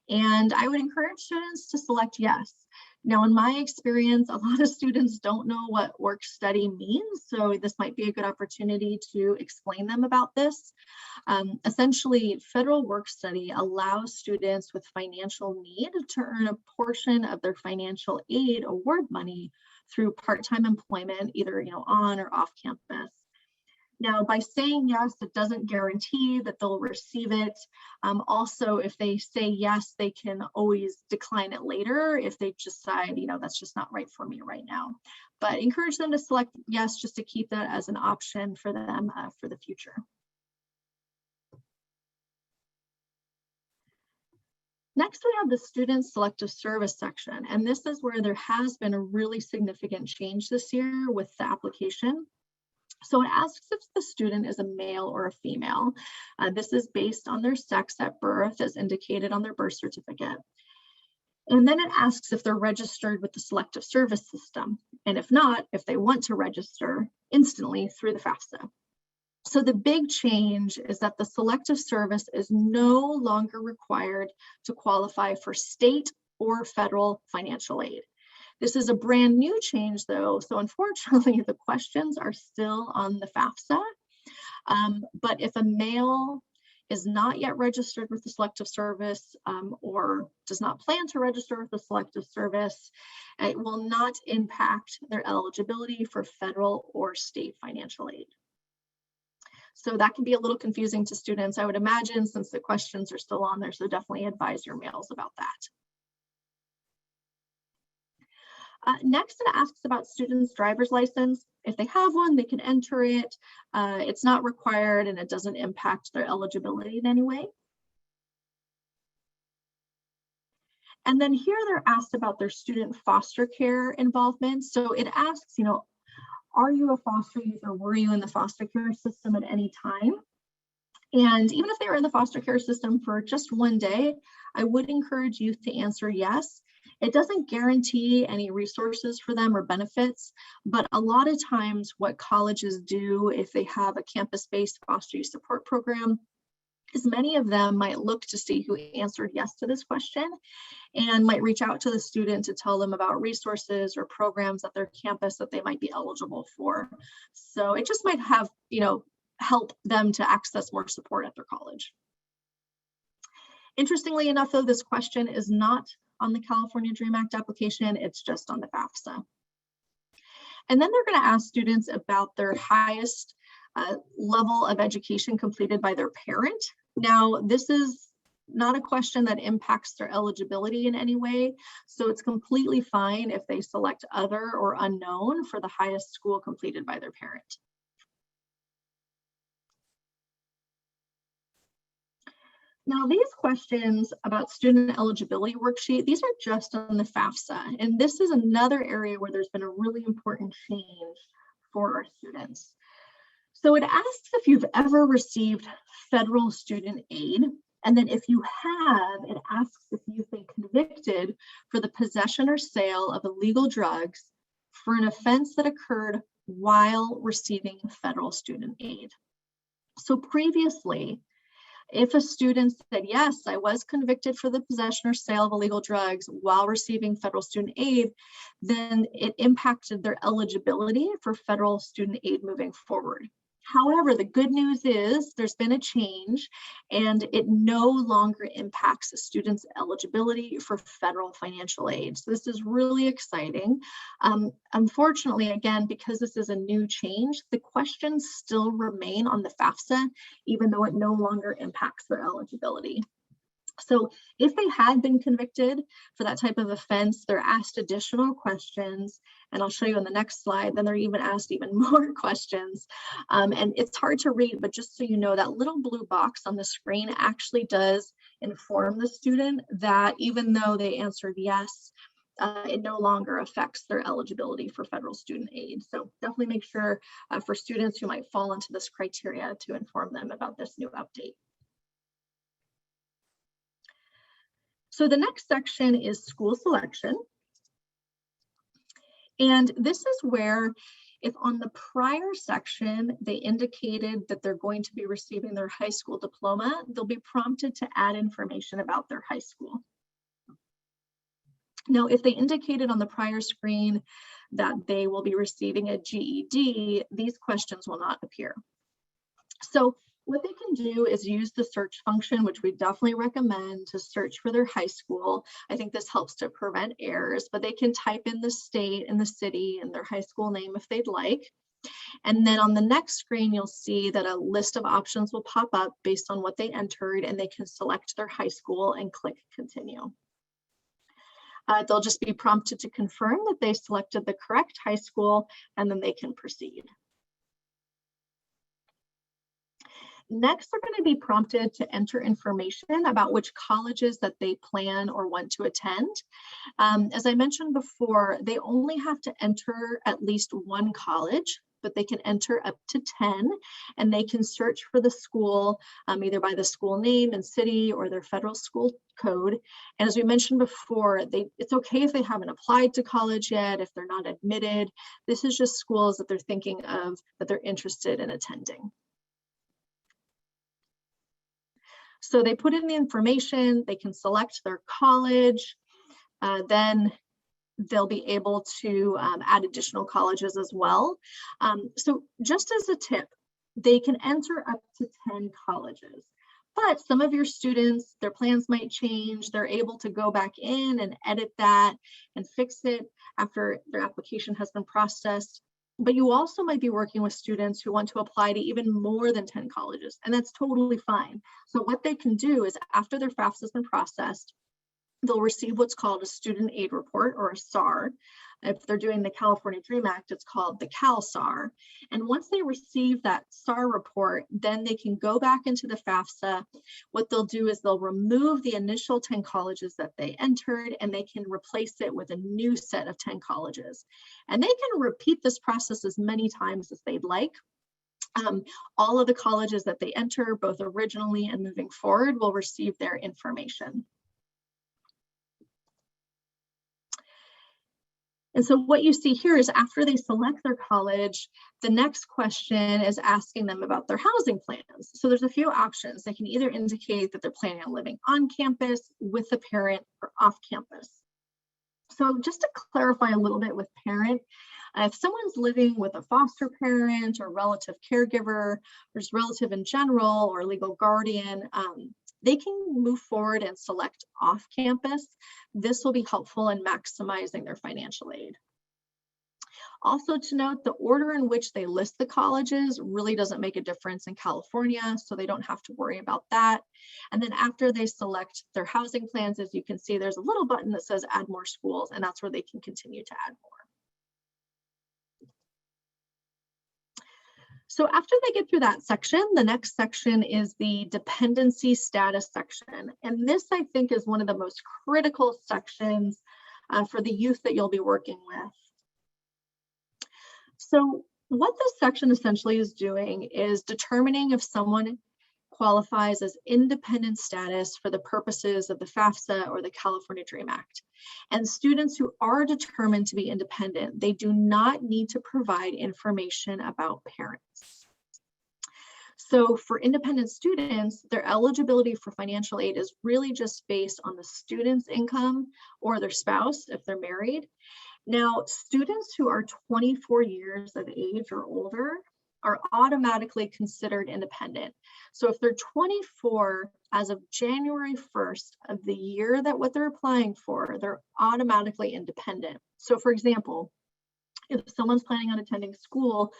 and I would encourage students to select yes. Now, in my experience, a lot of students don't know what work study means, so this might be a good opportunity to explain them about this. Essentially, federal work study allows students with financial need to earn a portion of their financial aid award money through part-time employment, either on or off campus. Now, by saying yes, it doesn't guarantee that they'll receive it. Also, if they say yes, they can always decline it later if they decide, that's just not right for me right now. But encourage them to select yes, just to keep that as an option for them for the future. Next, we have the student selective service section, and this is where there has been a really significant change this year with the application. So it asks if the student is a male or a female. This is based on their sex at birth as indicated on their birth certificate. And then it asks if they're registered with the selective service system. And if not, if they want to register instantly through the FAFSA. So the big change is that the selective service is no longer required to qualify for state or federal financial aid. This is a brand new change though, so unfortunately the questions are still on the FAFSA, but if a male is not yet registered with the selective service or does not plan to register with the selective service, it will not impact their eligibility for federal or state financial aid. So that can be a little confusing to students, I would imagine, since the questions are still on there, so definitely advise your males about that. Next, it asks about students' driver's license. If they have one, they can enter it. It's not required and it doesn't impact their eligibility in any way. And then here they're asked about their student foster care involvement. So it asks, are you a foster user? Were you in the foster care system at any time? And even if they were in the foster care system for just one day, I would encourage youth to answer yes. It doesn't guarantee any resources for them or benefits, but a lot of times what colleges do if they have a campus-based foster youth support program is many of them might look to see who answered yes to this question and might reach out to the student to tell them about resources or programs at their campus that they might be eligible for. So it just might have, help them to access more support at their college. Interestingly enough, though, this question is not on the California DREAM Act application, it's just on the FAFSA. And then they're going to ask students about their highest level of education completed by their parent. Now, this is not a question that impacts their eligibility in any way, so it's completely fine if they select other or unknown for the highest school completed by their parent. Now, these questions about student eligibility worksheet, these are just on the FAFSA, and this is another area where there's been a really important change for our students. So it asks if you've ever received federal student aid, and then if you have, it asks if you've been convicted for the possession or sale of illegal drugs for an offense that occurred while receiving federal student aid. So previously, if a student said, yes, I was convicted for the possession or sale of illegal drugs while receiving federal student aid, then it impacted their eligibility for federal student aid moving forward. However, the good news is there's been a change and it no longer impacts a student's eligibility for federal financial aid. So this is really exciting. Unfortunately, again, because this is a new change, the questions still remain on the FAFSA, even though it no longer impacts their eligibility. So if they had been convicted for that type of offense, they're asked additional questions, and I'll show you on the next slide, then they're even asked even more questions. And it's hard to read, but just so you know, that little blue box on the screen actually does inform the student that even though they answered yes, it no longer affects their eligibility for federal student aid. So definitely make sure for students who might fall into this criteria to inform them about this new update. So the next section is school selection. And this is where, if on the prior section, they indicated that they're going to be receiving their high school diploma, they'll be prompted to add information about their high school. Now, if they indicated on the prior screen that they will be receiving a GED, these questions will not appear. So what they can do is use the search function, which we definitely recommend to search for their high school. I think this helps to prevent errors, but they can type in the state and the city and their high school name if they'd like. And then on the next screen, you'll see that a list of options will pop up based on what they entered, and they can select their high school and click continue. They'll just be prompted to confirm that they selected the correct high school, and then they can proceed. Next, they're going to be prompted to enter information about which colleges that they plan or want to attend. As I mentioned before, they only have to enter at least one college, but they can enter up to 10, and they can search for the school either by the school name and city or their federal school code. And as we mentioned before, it's okay if they haven't applied to college yet, if they're not admitted. This is just schools that they're thinking of that they're interested in attending. So they put in the information, they can select their college, then they'll be able to add additional colleges as well. So just as a tip, they can enter up to 10 colleges, but some of your students, their plans might change. They're able to go back in and edit that and fix it after their application has been processed. But you also might be working with students who want to apply to even more than 10 colleges, and that's totally fine. So what they can do is after their FAFSA has been processed, they'll receive what's called a student aid report, or a SAR. If they're doing the California Dream Act, it's called the CalSAR. And once they receive that SAR report, then they can go back into the FAFSA. What they'll do is they'll remove the initial 10 colleges that they entered, and they can replace it with a new set of 10 colleges. And they can repeat this process as many times as they'd like. All of the colleges that they enter, both originally and moving forward, will receive their information. And so what you see here is after they select their college, the next question is asking them about their housing plans. So there's a few options. They can either indicate that they're planning on living on campus, with a parent, or off campus. So just to clarify a little bit with parent, if someone's living with a foster parent or relative caregiver, or just relative in general, or legal guardian, they can move forward and select off campus. This will be helpful in maximizing their financial aid. Also to note, the order in which they list the colleges really doesn't make a difference in California, so they don't have to worry about that. And then after they select their housing plans, as you can see, there's a little button that says add more schools, and that's where they can continue to add more. So after they get through that section, the next section is the dependency status section. And this, I think, is one of the most critical sections for the youth that you'll be working with. So what this section essentially is doing is determining if someone qualifies as independent status for the purposes of the FAFSA or the California Dream Act. And students who are determined to be independent, they do not need to provide information about parents. So for independent students, their eligibility for financial aid is really just based on the student's income or their spouse if they're married. Now, students who are 24 years of age or older are automatically considered independent. So if they're 24 as of January 1st of the year that what they're applying for, they're automatically independent. So for example, if someone's planning on attending school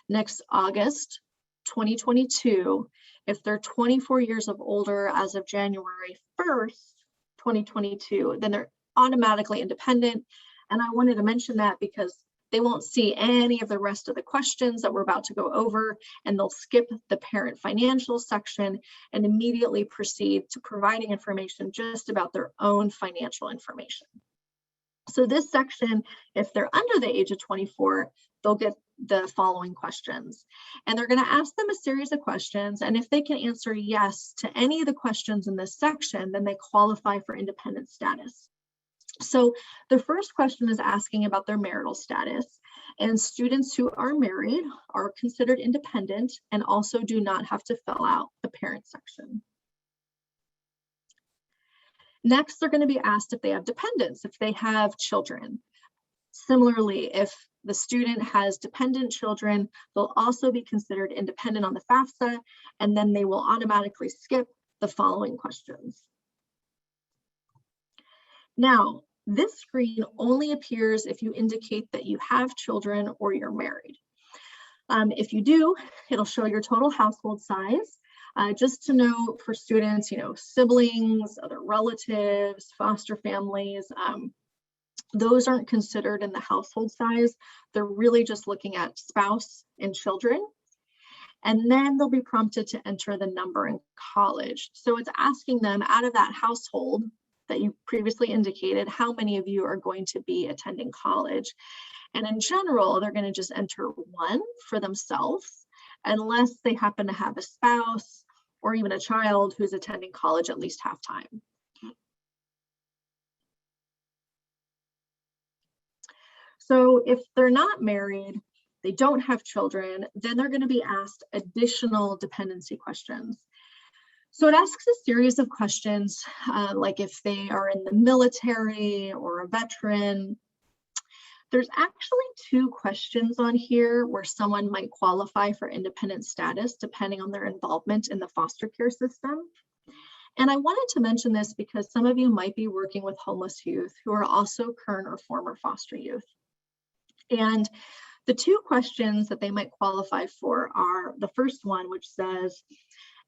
next August 2022, if they're 24 years of older as of January 1st, 2022, then they're automatically independent. And I wanted to mention that because they won't see any of the rest of the questions that we're about to go over, and they'll skip the parent financial section and immediately proceed to providing information just about their own financial information. So this section, if they're under the age of 24, they'll get the following questions. And they're going to ask them a series of questions. And if they can answer yes to any of the questions in this section, then they qualify for independent status. So the first question is asking about their marital status, and students who are married are considered independent and also do not have to fill out the parent section. Next, they're going to be asked if they have dependents, if they have children. Similarly, if the student has dependent children, they'll also be considered independent on the FAFSA, and then they will automatically skip the following questions. Now, this screen only appears if you indicate that you have children or you're married. If you do, it'll show your total household size. Just to note for students, siblings, other relatives, foster families, those aren't considered in the household size. They're really just looking at spouse and children. And then they'll be prompted to enter the number in college. So it's asking them, out of that household that you previously indicated, how many of you are going to be attending college? And in general, they're going to just enter one for themselves, unless they happen to have a spouse or even a child who's attending college at least half time. So if they're not married, they don't have children, then they're going to be asked additional dependency questions. So it asks a series of questions, like if they are in the military or a veteran. There's actually 2 questions on here where someone might qualify for independent status depending on their involvement in the foster care system. And I wanted to mention this because some of you might be working with homeless youth who are also current or former foster youth. And the 2 questions that they might qualify for are the first one, which says,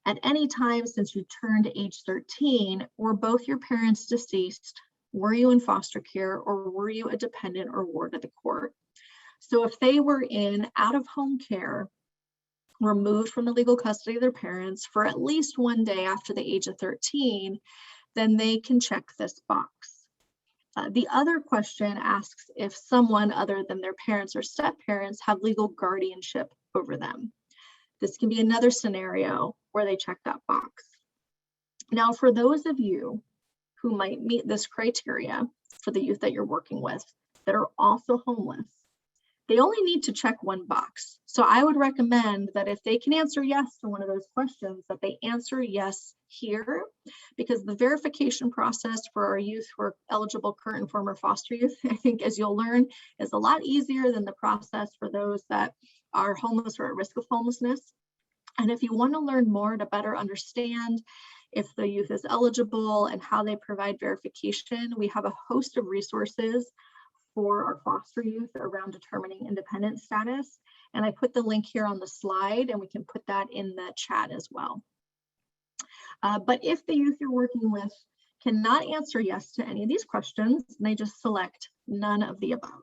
at any time since you turned age 13, were both your parents deceased? Were you in foster care, or were you a dependent or ward of the court? So if they were in out-of-home care, removed from the legal custody of their parents for at least 1 day after the age of 13, then they can check this box. The other question asks if someone other than their parents or step-parents have legal guardianship over them. This can be another scenario where they check that box. Now, for those of you who might meet this criteria for the youth that you're working with that are also homeless, they only need to check one box. So I would recommend that if they can answer yes to one of those questions, that they answer yes here, because the verification process for our youth who are eligible current and former foster youth, I think, as you'll learn, is a lot easier than the process for those that are homeless or at risk of homelessness. And if you want to learn more to better understand if the youth is eligible and how they provide verification, we have a host of resources for our foster youth around determining independent status. And I put the link here on the slide, and we can put that in the chat as well. But if the youth you're working with cannot answer yes to any of these questions, they just select none of the above.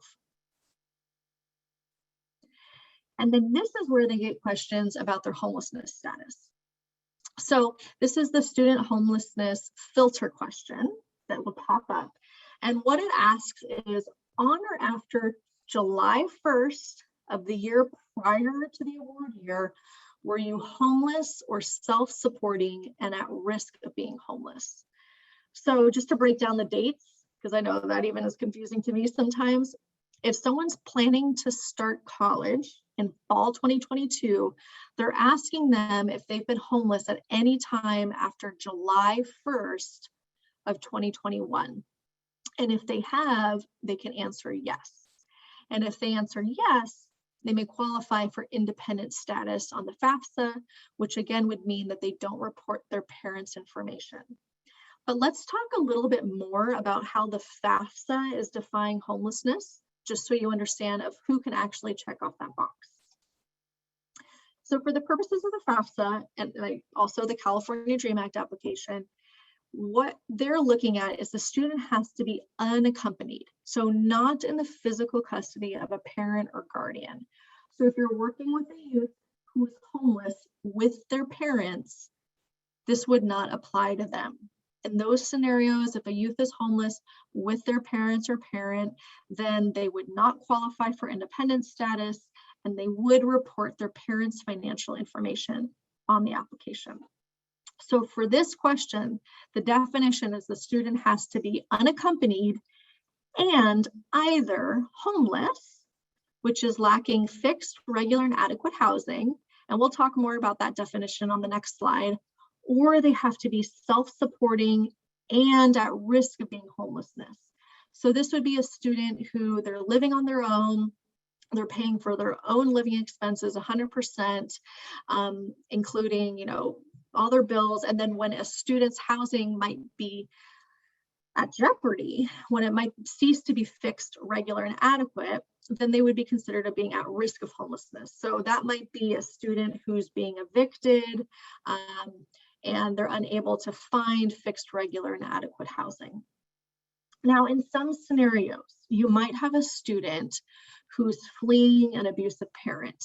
And then this is where they get questions about their homelessness status. So this is the student homelessness filter question that will pop up. And what it asks is, on or after July 1st of the year prior to the award year, were you homeless or self-supporting and at risk of being homeless? So just to break down the dates, because I know that even is confusing to me sometimes, if someone's planning to start college in fall 2022, they're asking them if they've been homeless at any time after July 1st of 2021. And if they have, they can answer yes. And if they answer yes, they may qualify for independent status on the FAFSA, which again would mean that they don't report their parents' information. But let's talk a little bit more about how the FAFSA is defining homelessness, just so you understand of who can actually check off that box. So for the purposes of the FAFSA and also the California DREAM Act application, what they're looking at is the student has to be unaccompanied, so not in the physical custody of a parent or guardian. So if you're working with a youth who is homeless with their parents, this would not apply to them. In those scenarios, if a youth is homeless with their parents or parent, then they would not qualify for independent status, and they would report their parents' financial information on the application. So for this question, the definition is the student has to be unaccompanied and either homeless, which is lacking fixed, regular, and adequate housing, and we'll talk more about that definition on the next slide, or they have to be self-supporting and at risk of being homelessness. So this would be a student who they're living on their own, they're paying for their own living expenses 100%, including, all their bills. And then when a student's housing might be at jeopardy, when it might cease to be fixed, regular, and adequate, then they would be considered as being at risk of homelessness. So that might be a student who's being evicted and they're unable to find fixed, regular, and adequate housing. Now, in some scenarios, you might have a student who's fleeing an abusive parent.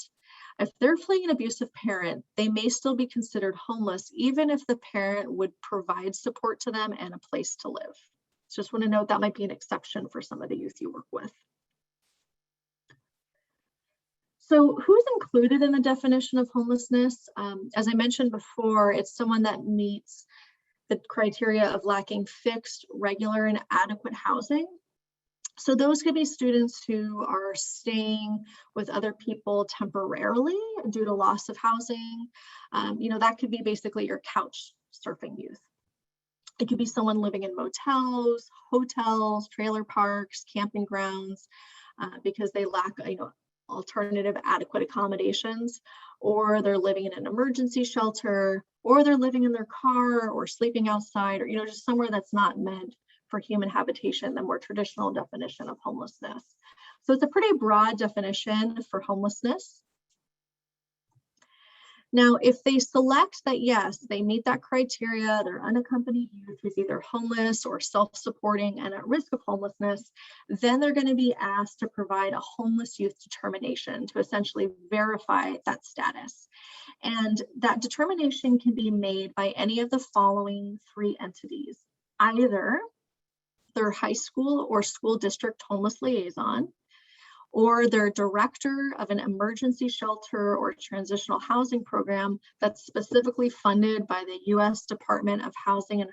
If they're fleeing an abusive parent, they may still be considered homeless, even if the parent would provide support to them and a place to live. Just want to note that might be an exception for some of the youth you work with. So who's included in the definition of homelessness? As I mentioned before, it's someone that meets the criteria of lacking fixed, regular, and adequate housing. So those could be students who are staying with other people temporarily due to loss of housing. That could be basically your couch surfing youth. It could be someone living in motels, hotels, trailer parks, camping grounds, because they lack, alternative adequate accommodations, or they're living in an emergency shelter, or they're living in their car or sleeping outside, or just somewhere that's not meant for human habitation, the more traditional definition of homelessness. So it's a pretty broad definition for homelessness. Now, if they select that, yes, they meet that criteria, they're unaccompanied youth who's either homeless or self-supporting and at risk of homelessness, then they're going to be asked to provide a homeless youth determination to essentially verify that status. And that determination can be made by any of the following three entities: either their high school or school district homeless liaison, or their director of an emergency shelter or transitional housing program that's specifically funded by the U.S. Department of Housing and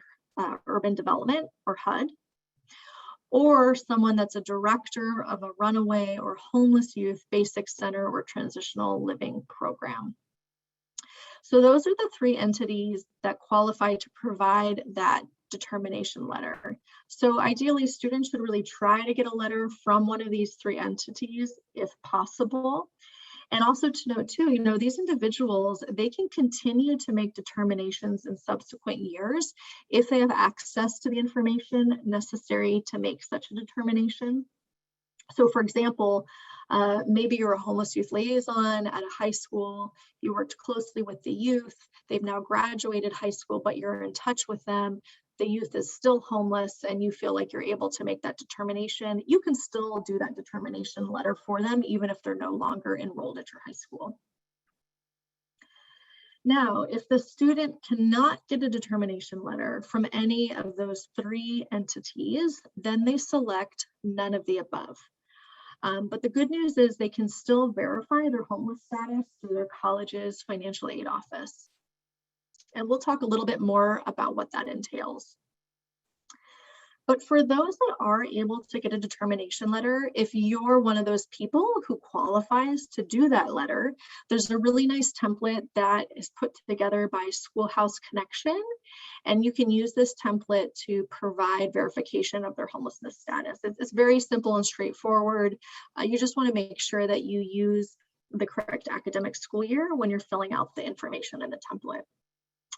Urban Development, or HUD, or someone that's a director of a runaway or homeless youth basic center or transitional living program. So those are the three entities that qualify to provide that determination letter. So ideally, students should really try to get a letter from one of these three entities if possible. And also to note too, these individuals, they can continue to make determinations in subsequent years if they have access to the information necessary to make such a determination. So for example, maybe you're a homeless youth liaison at a high school, you worked closely with the youth, they've now graduated high school, but you're in touch with them, the youth is still homeless, and you feel like you're able to make that determination, you can still do that determination letter for them, even if they're no longer enrolled at your high school. Now, if the student cannot get a determination letter from any of those three entities, then they select none of the above. But the good news is they can still verify their homeless status through their college's financial aid office. And we'll talk a little bit more about what that entails. But for those that are able to get a determination letter, if you're one of those people who qualifies to do that letter, there's a really nice template that is put together by Schoolhouse Connection. And you can use this template to provide verification of their homelessness status. It's very simple and straightforward. You just want to make sure that you use the correct academic school year when you're filling out the information in the template.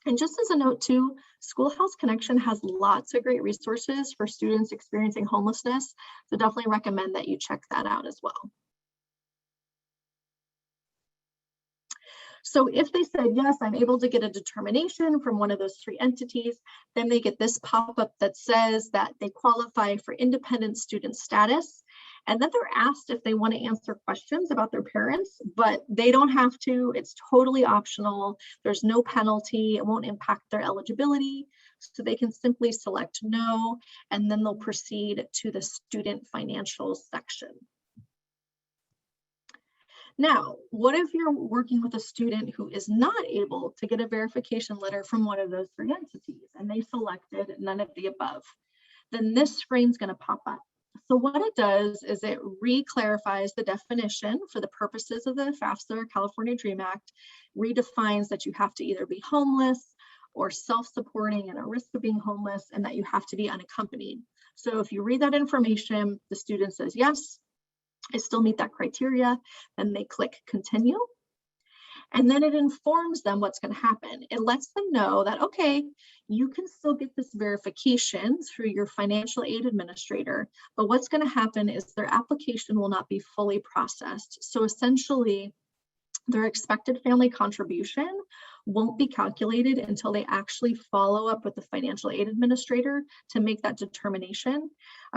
And just as a note too, Schoolhouse Connection has lots of great resources for students experiencing homelessness, so definitely recommend that you check that out as well. So if they said, yes, I'm able to get a determination from one of those three entities, then they get this pop-up that says that they qualify for independent student status. And then they're asked if they want to answer questions about their parents, but they don't have to. It's totally optional. There's no penalty. It won't impact their eligibility. So they can simply select no, and then they'll proceed to the student financials section. Now, what if you're working with a student who is not able to get a verification letter from one of those three entities and they selected none of the above? Then this screen's going to pop up. So what it does is it re-clarifies the definition for the purposes of the FAFSA, California Dream Act, redefines that you have to either be homeless or self-supporting and at risk of being homeless, and that you have to be unaccompanied. So if you read that information, the student says, yes, I still meet that criteria, then they click continue. And then it informs them what's going to happen. It lets them know that, okay, you can still get this verification through your financial aid administrator, but what's going to happen is their application will not be fully processed. So essentially, their expected family contribution won't be calculated until they actually follow up with the financial aid administrator to make that determination.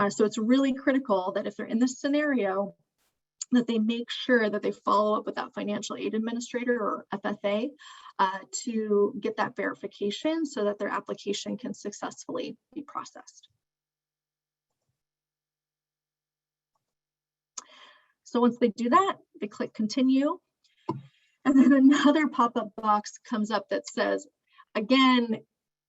So it's really critical that if they're in this scenario, that they make sure that they follow up with that financial aid administrator or FFA to get that verification so that their application can successfully be processed. So once they do that, they click continue. And then another pop-up box comes up that says, again,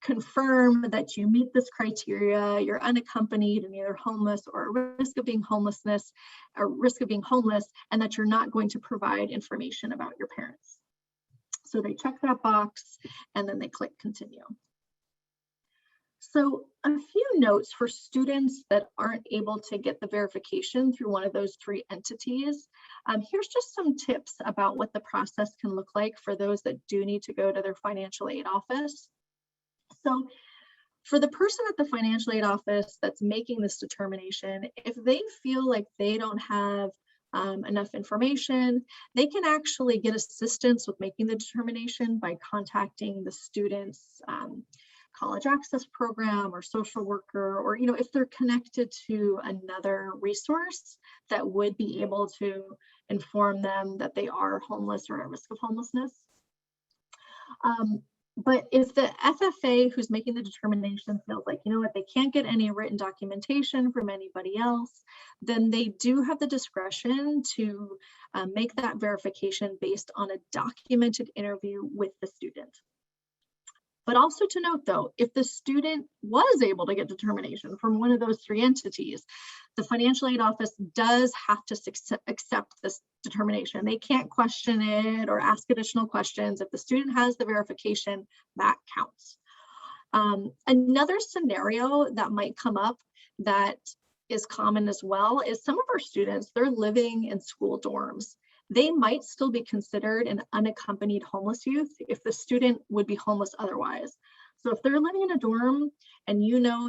confirm that you meet this criteria, you're unaccompanied and either homeless or at risk of being homeless, and that you're not going to provide information about your parents. So they check that box and then they click continue. So a few notes for students that aren't able to get the verification through one of those three entities. Here's just some tips about what the process can look like for those that do need to go to their financial aid office. So for the person at the financial aid office that's making this determination, if they feel like they don't have enough information, they can actually get assistance with making the determination by contacting the student's college access program or social worker, or if they're connected to another resource that would be able to inform them that they are homeless or at risk of homelessness. But if the FFA who's making the determination feels like, they can't get any written documentation from anybody else, then they do have the discretion to make that verification based on a documented interview with the student. But also to note, though, if the student was able to get determination from one of those three entities, the financial aid office does have to accept this determination. They can't question it or ask additional questions. If the student has the verification, that counts. Another scenario that might come up that is common as well is some of our students, they're living in school dorms. They might still be considered an unaccompanied homeless youth if the student would be homeless otherwise. So if they're living in a dorm and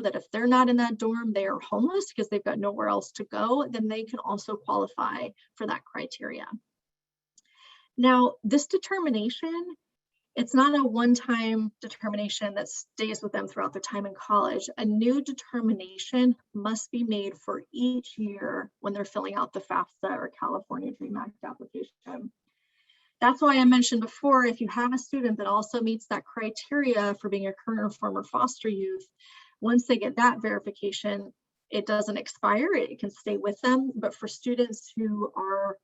that if they're not in that dorm, they are homeless because they've got nowhere else to go, then they can also qualify for that criteria. Now, this determination, it's not a one-time determination that stays with them throughout their time in college. A new determination must be made for each year when they're filling out the FAFSA or California Dream Act application. That's why I mentioned before, if you have a student that also meets that criteria for being a current or former foster youth, once they get that verification, it doesn't expire, it can stay with them. But for students who are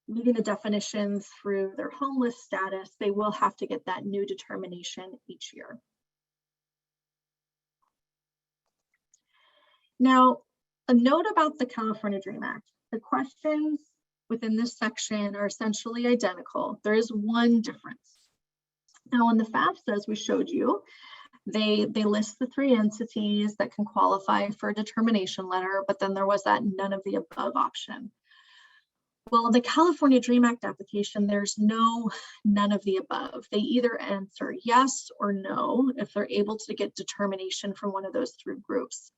meeting the definition through their homeless status, they will have to get that new determination each year. Now, a note about the California Dream Act. The questions within this section are essentially identical. There is one difference. Now, in the FAFSA, as we showed you, they list the three entities that can qualify for a determination letter, but then there was that none of the above option. Well, the California Dream Act application, there's none of the above. They either answer yes or no if they're able to get determination from one of those three groups.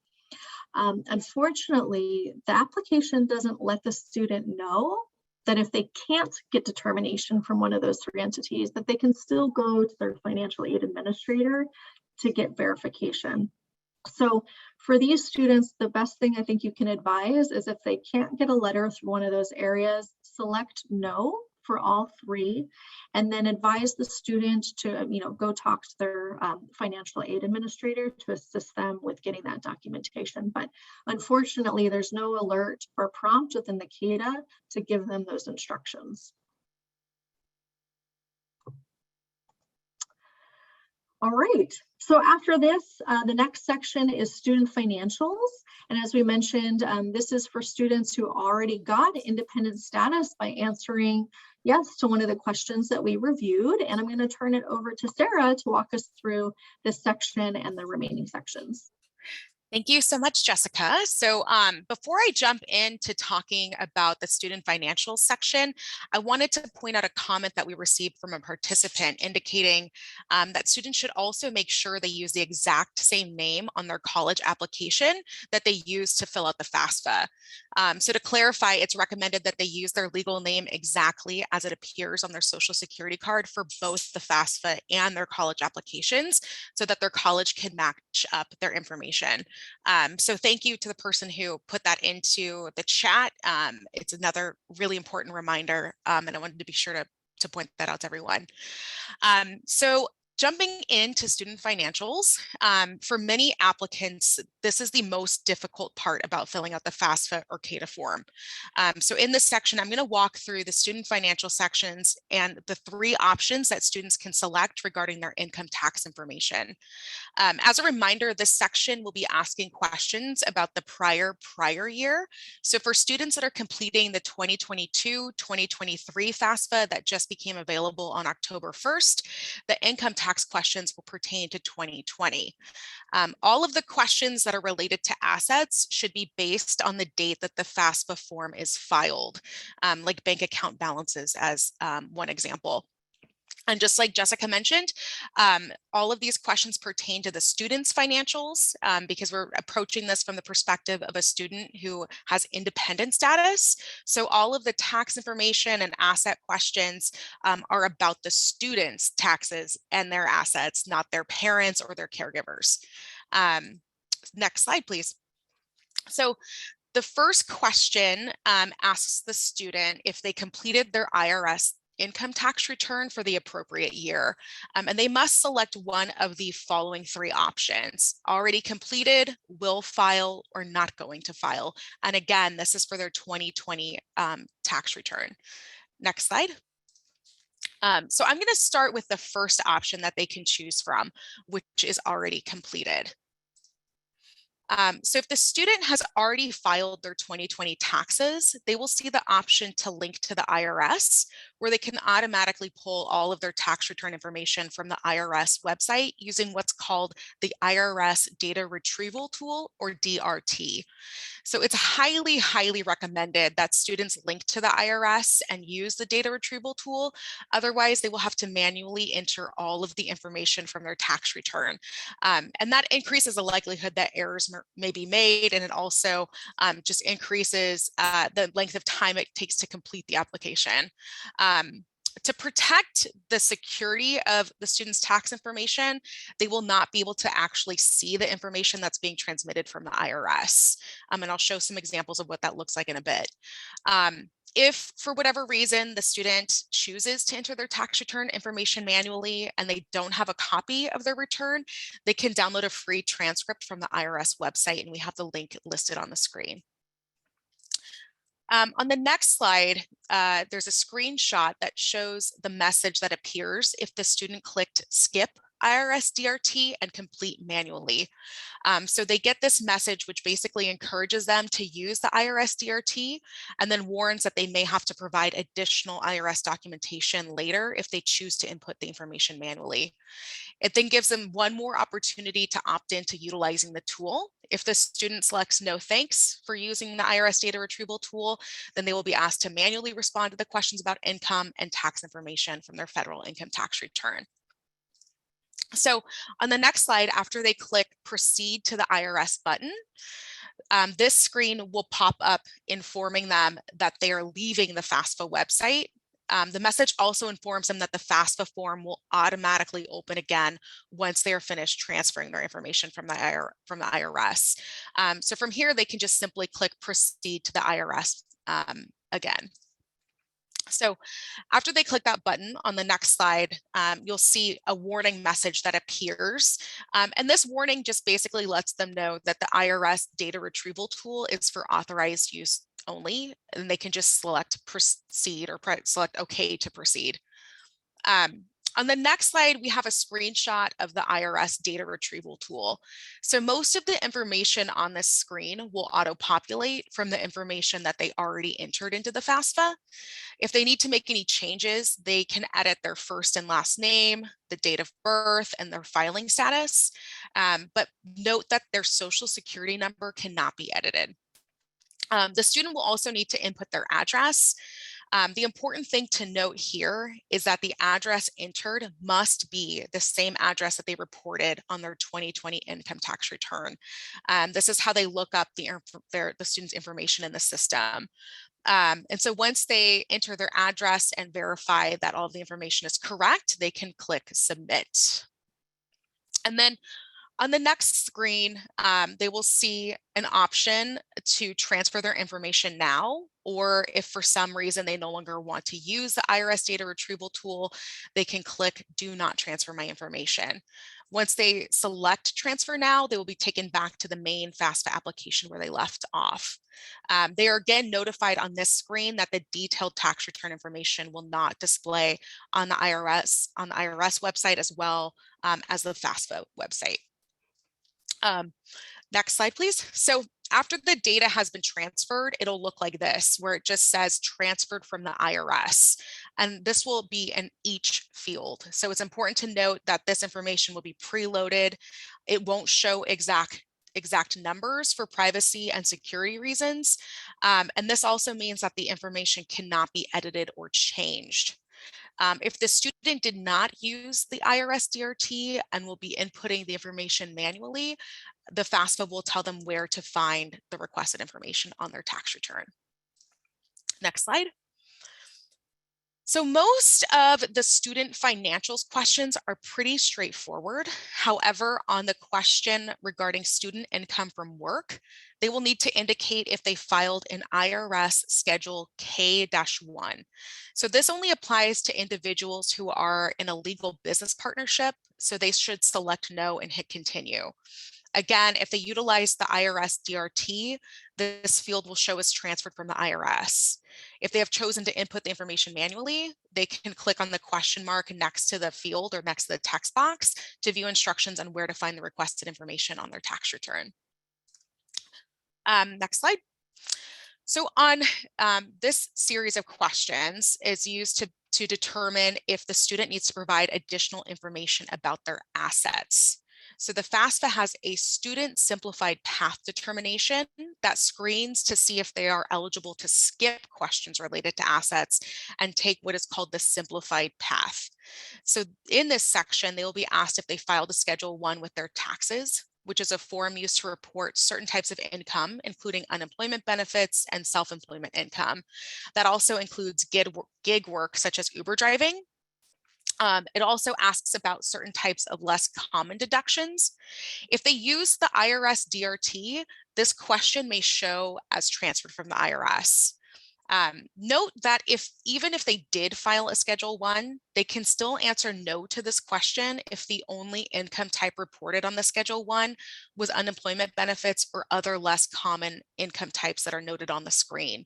Unfortunately, the application doesn't let the student know that if they can't get determination from one of those three entities, that they can still go to their financial aid administrator to get verification. So for these students, the best thing I think you can advise is if they can't get a letter through one of those areas, select no for all three, and then advise the student to go talk to their financial aid administrator to assist them with getting that documentation. But unfortunately, there's no alert or prompt within the CADA to give them those instructions. All right, so after this, the next section is student financials. And as we mentioned, this is for students who already got independent status by answering yes to one of the questions that we reviewed. And I'm going to turn it over to Sarah to walk us through this section and the remaining sections. Thank you so much, Jessica. So before I jump into talking about the student financials section, I wanted to point out a comment that we received from a participant indicating that students should also make sure they use the exact same name on their college application that they use to fill out the FAFSA. So to clarify, it's recommended that they use their legal name exactly as it appears on their social security card for both the FAFSA and their college applications so that their college can match up their information. So thank you to the person who put that into the chat. It's another really important reminder, and I wanted to be sure to point that out to everyone. So jumping into student financials, for many applicants, this is the most difficult part about filling out the FAFSA or CADA form. So in this section, I'm going to walk through the student financial sections and the 3 options that students can select regarding their income tax information. As a reminder, this section will be asking questions about the prior year. So for students that are completing the 2022-2023 FAFSA that just became available on October 1st, the income tax questions will pertain to 2020. All of the questions that are related to assets should be based on the date that the FAFSA form is filed, like bank account balances as one example. And just like Jessica mentioned, all of these questions pertain to the student's financials because we're approaching this from the perspective of a student who has independent status. So all of the tax information and asset questions are about the student's taxes and their assets, not their parents or their caregivers. Next slide, please. So the first question asks the student if they completed their IRS income tax return for the appropriate year. And they must select one of the following 3 options: already completed, will file, or not going to file. And again, this is for their 2020 tax return. Next slide. So I'm going to start with the first option that they can choose from, which is already completed. So if the student has already filed their 2020 taxes, they will see the option to link to the IRS, where they can automatically pull all of their tax return information from the IRS website using what's called the IRS Data Retrieval Tool, or DRT. So it's highly, highly recommended that students link to the IRS and use the data retrieval tool. Otherwise, they will have to manually enter all of the information from their tax return. And that increases the likelihood that errors may be made, and it also just increases the length of time it takes to complete the application. To protect the security of the student's tax information, they will not be able to actually see the information that's being transmitted from the IRS. And I'll show some examples of what that looks like in a bit. If for whatever reason the student chooses to enter their tax return information manually and they don't have a copy of their return, they can download a free transcript from the IRS website, and we have the link listed on the screen. On the next slide, there's a screenshot that shows the message that appears if the student clicked skip IRS DRT and complete manually. So they get this message, which basically encourages them to use the IRS DRT and then warns that they may have to provide additional IRS documentation later if they choose to input the information manually. It then gives them one more opportunity to opt into utilizing the tool. If the student selects no thanks for using the IRS data retrieval tool, then they will be asked to manually respond to the questions about income and tax information from their federal income tax return. So on the next slide, after they click proceed to the IRS button, this screen will pop up informing them that they are leaving the FAFSA website. The message also informs them that the FAFSA form will automatically open again once they are finished transferring their information from the IRS. So from here, they can just simply click proceed to the IRS again. So after they click that button on the next slide, you'll see a warning message that appears. And this warning just basically lets them know that the IRS data retrieval tool is for authorized use only, and they can just select proceed or select OK to proceed. On the next slide, we have a screenshot of the IRS data retrieval tool. So most of the information on this screen will auto-populate from the information that they already entered into the FAFSA. If they need to make any changes, they can edit their first and last name, the date of birth, and their filing status. But note that their social security number cannot be edited. The student will also need to input their address. The important thing to note here is that the address entered must be the same address that they reported on their 2020 income tax return. This is how they look up the student's information in the system. And so once they enter their address and verify that all of the information is correct, they can click submit. And then on the next screen, they will see an option to transfer their information now, or if for some reason they no longer want to use the IRS data retrieval tool, they can click do not transfer my information. Once they select transfer now, they will be taken back to the main FAFSA application where they left off. They are again notified on this screen that the detailed tax return information will not display on the IRS website as well as the FAFSA website. Next slide, please. So after the data has been transferred, it'll look like this, where it just says transferred from the IRS. And this will be in each field. So it's important to note that this information will be preloaded. It won't show exact numbers for privacy and security reasons. And this also means that the information cannot be edited or changed. If the student did not use the IRS DRT and will be inputting the information manually, the FAFSA will tell them where to find the requested information on their tax return. Next slide. So most of the student financials questions are pretty straightforward. However, on the question regarding student income from work, they will need to indicate if they filed an IRS Schedule K-1. So this only applies to individuals who are in a legal business partnership, so they should select no and hit continue. Again, if they utilize the IRS DRT, this field will show as transferred from the IRS. If they have chosen to input the information manually, they can click on the question mark next to the field or next to the text box to view instructions on where to find the requested information on their tax return. Next slide. So on this series of questions is used to determine if the student needs to provide additional information about their assets. So the FAFSA has a student simplified path determination that screens to see if they are eligible to skip questions related to assets and take what is called the simplified path. So in this section, they will be asked if they filed a Schedule 1 with their taxes, which is a form used to report certain types of income, including unemployment benefits and self-employment income. That also includes gig work, such as Uber driving. It also asks about certain types of less common deductions. If they use the IRS DRT, this question may show as transferred from the IRS. Note that even if they did file a Schedule 1, they can still answer no to this question if the only income type reported on the Schedule 1 was unemployment benefits or other less common income types that are noted on the screen.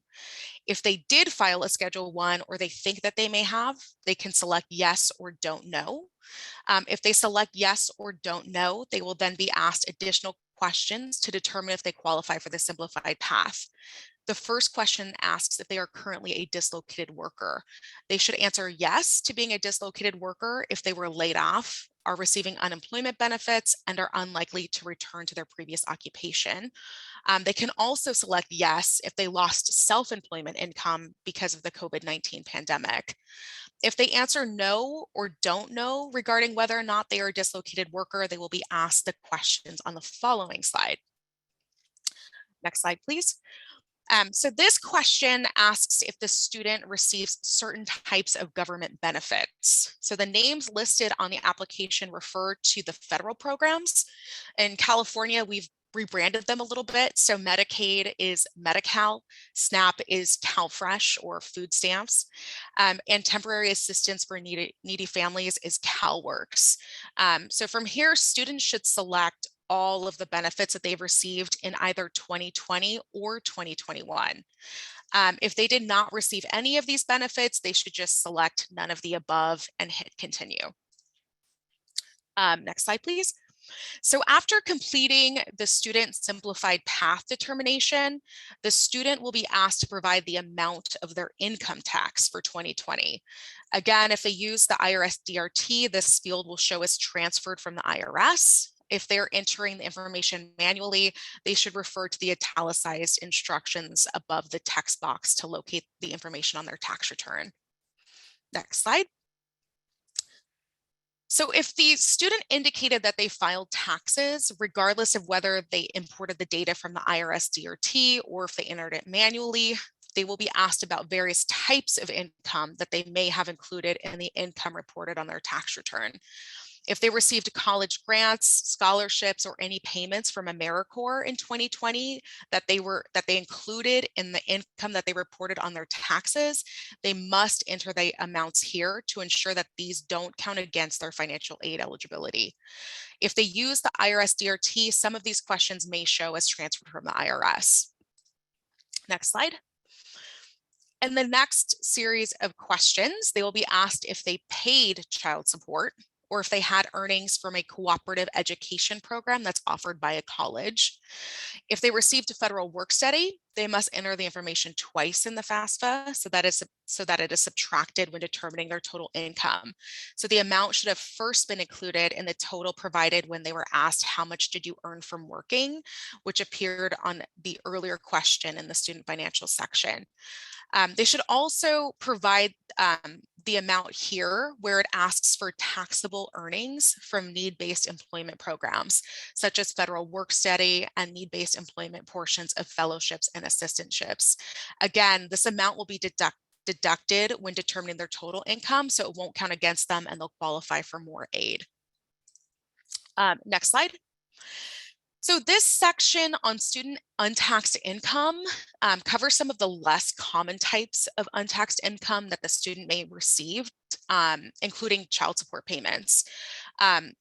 If they did file a Schedule 1 or they think that they may have, they can select yes or don't know. If they select yes or don't know, they will then be asked additional questions to determine if they qualify for the simplified path. The first question asks if they are currently a dislocated worker. They should answer yes to being a dislocated worker if they were laid off, are receiving unemployment benefits, and are unlikely to return to their previous occupation. They can also select yes if they lost self-employment income because of the COVID-19 pandemic. If they answer no or don't know regarding whether or not they are a dislocated worker, they will be asked the questions on the following slide. Next slide, please. So this question asks if the student receives certain types of government benefits. So the names listed on the application refer to the federal programs. In California, we've rebranded them a little bit. So Medicaid is Medi-Cal, SNAP is CalFresh or food stamps, and temporary assistance for needy families is CalWorks. So from here, students should select all of the benefits that they've received in either 2020 or 2021. If they did not receive any of these benefits, they should just select none of the above and hit continue. Next slide, please. So after completing the student simplified path determination, the student will be asked to provide the amount of their income tax for 2020. Again, if they use the IRS DRT, this field will show as transferred from the IRS. If they're entering the information manually, they should refer to the italicized instructions above the text box to locate the information on their tax return. Next slide. So if the student indicated that they filed taxes, regardless of whether they imported the data from the IRS DRT or if they entered it manually, they will be asked about various types of income that they may have included in the income reported on their tax return. If they received college grants, scholarships, or any payments from AmeriCorps in 2020 that they included in the income that they reported on their taxes, they must enter the amounts here to ensure that these don't count against their financial aid eligibility. If they use the IRS DRT, some of these questions may show as transferred from the IRS. Next slide. In the next series of questions, they will be asked if they paid child support or if they had earnings from a cooperative education program that's offered by a college. If they received a federal work study, they must enter the information twice in the FAFSA so that it is subtracted when determining their total income. So the amount should have first been included in the total provided when they were asked how much did you earn from working, which appeared on the earlier question in the student financial section. They should also provide the amount here where it asks for taxable earnings from need-based employment programs, such as federal work study and need-based employment portions of fellowships and assistantships. Again, this amount will be deducted when determining their total income, so it won't count against them and they'll qualify for more aid. Next slide. So this section on student untaxed income covers some of the less common types of untaxed income that the student may receive, including child support payments.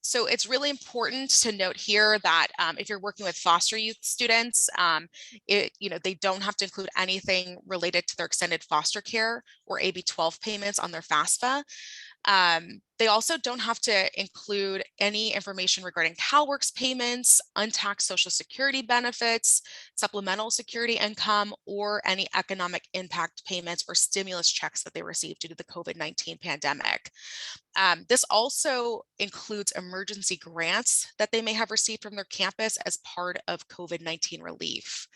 So it's really important to note here that if you're working with foster youth students, they don't have to include anything related to their extended foster care or AB 12 payments on their FAFSA. They also don't have to include any information regarding CalWORKs payments, untaxed Social Security benefits, supplemental security income, or any economic impact payments or stimulus checks that they received due to the COVID-19 pandemic. This also includes emergency grants that they may have received from their campus as part of COVID-19 relief.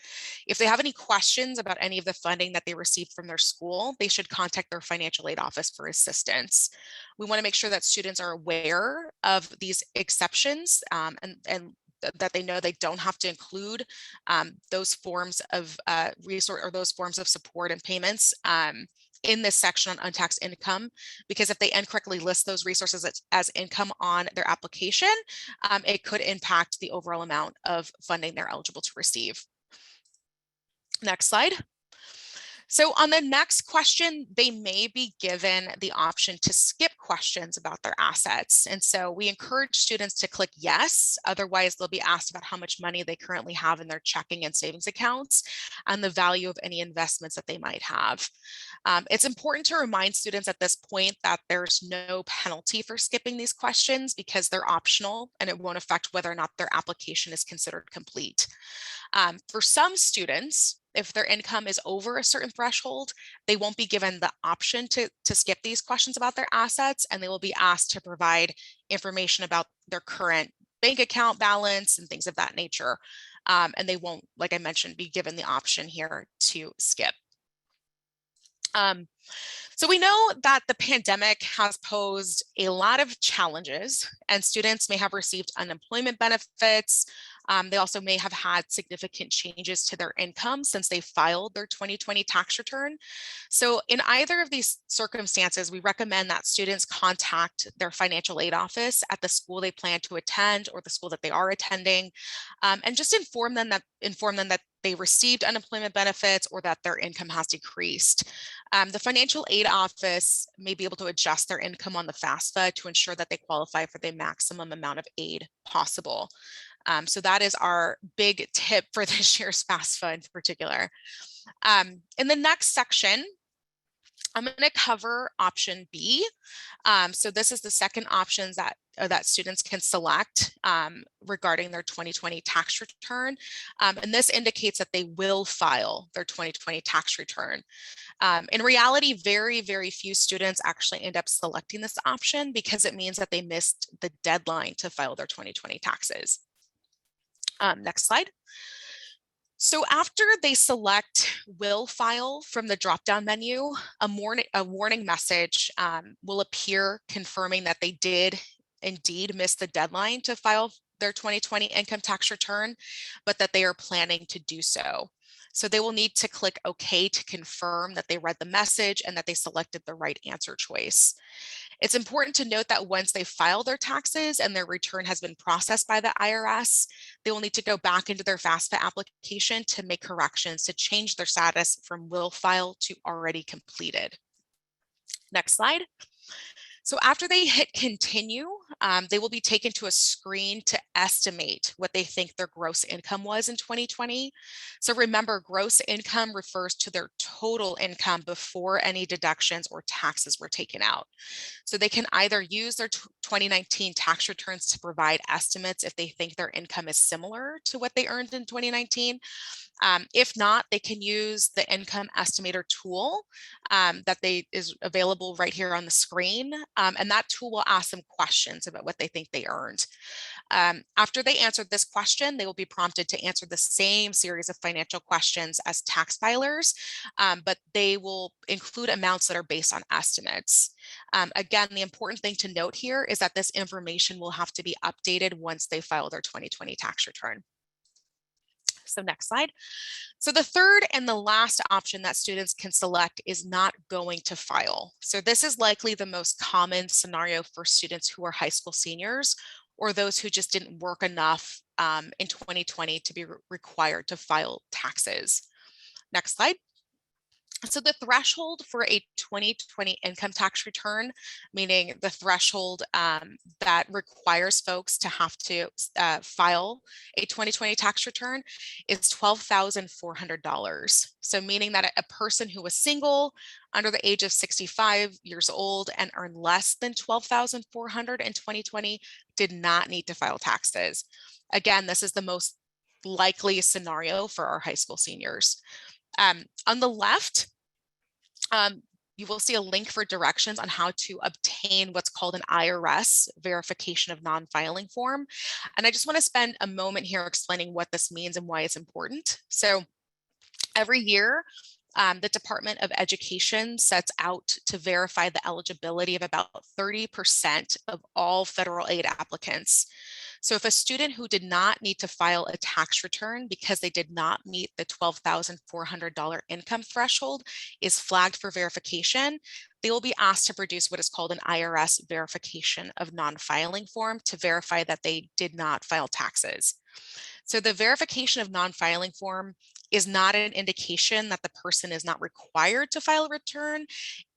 If they have any questions about any of the funding that they received from their school, they should contact their financial aid office for assistance. We want to make sure that students are aware of these exceptions and that they know they don't have to include those forms of resource or those forms of support and payments in this section on untaxed income, because if they incorrectly list those resources as income on their application, it could impact the overall amount of funding they're eligible to receive. Next slide. So on the next question, they may be given the option to skip questions about their assets. And so we encourage students to click yes, otherwise they'll be asked about how much money they currently have in their checking and savings accounts and the value of any investments that they might have. It's important to remind students at this point that there's no penalty for skipping these questions because they're optional and it won't affect whether or not their application is considered complete. For some students, if their income is over a certain threshold, they won't be given the option to skip these questions about their assets, and they will be asked to provide information about their current bank account balance and things of that nature. And they won't, like I mentioned, be given the option here to skip. So we know that the pandemic has posed a lot of challenges and students may have received unemployment benefits. They also may have had significant changes to their income since they filed their 2020 tax return. So in either of these circumstances, we recommend that students contact their financial aid office at the school they plan to attend or the school that they are attending, and just inform them that they received unemployment benefits or that their income has decreased. The financial aid office may be able to adjust their income on the FAFSA to ensure that they qualify for the maximum amount of aid possible. So that is our big tip for this year's FAFSA in particular. In the next section, I'm going to cover option B. So this is the second option that students can select regarding their 2020 tax return. And this indicates that they will file their 2020 tax return. In reality, very, very few students actually end up selecting this option because it means that they missed the deadline to file their 2020 taxes. Next slide. So after they select will file from the drop-down menu, a warning message will appear confirming that they did indeed miss the deadline to file their 2020 income tax return, but that they are planning to do so. So they will need to click OK to confirm that they read the message and that they selected the right answer choice. It's important to note that once they file their taxes and their return has been processed by the IRS, they will need to go back into their FAFSA application to make corrections to change their status from will file to already completed. Next slide. So after they hit continue, they will be taken to a screen to estimate what they think their gross income was in 2020. So remember, gross income refers to their total income before any deductions or taxes were taken out. So they can either use their 2019 tax returns to provide estimates if they think their income is similar to what they earned in 2019. If not, they can use the income estimator tool that is available right here on the screen. And that tool will ask them questions about what they think they earned. After they answer this question, they will be prompted to answer the same series of financial questions as tax filers, but they will include amounts that are based on estimates. Again, the important thing to note here is that this information will have to be updated once they file their 2020 tax return. So next slide. So the third and the last option that students can select is not going to file. So this is likely the most common scenario for students who are high school seniors or those who just didn't work enough in 2020 to be required to file taxes. Next slide. So the threshold for a 2020 income tax return, meaning the threshold that requires folks to have to file a 2020 tax return, is $12,400. So meaning that a person who was single, under the age of 65 years old, and earned less than $12,400 in 2020 did not need to file taxes. Again, this is the most likely scenario for our high school seniors. On the left, you will see a link for directions on how to obtain what's called an IRS verification of non-filing form. And I just want to spend a moment here explaining what this means and why it's important. So every year, the Department of Education sets out to verify the eligibility of about 30% of all federal aid applicants. So if a student who did not need to file a tax return because they did not meet the $12,400 income threshold is flagged for verification, they will be asked to produce what is called an IRS verification of non-filing form to verify that they did not file taxes. So the verification of non-filing form is not an indication that the person is not required to file a return.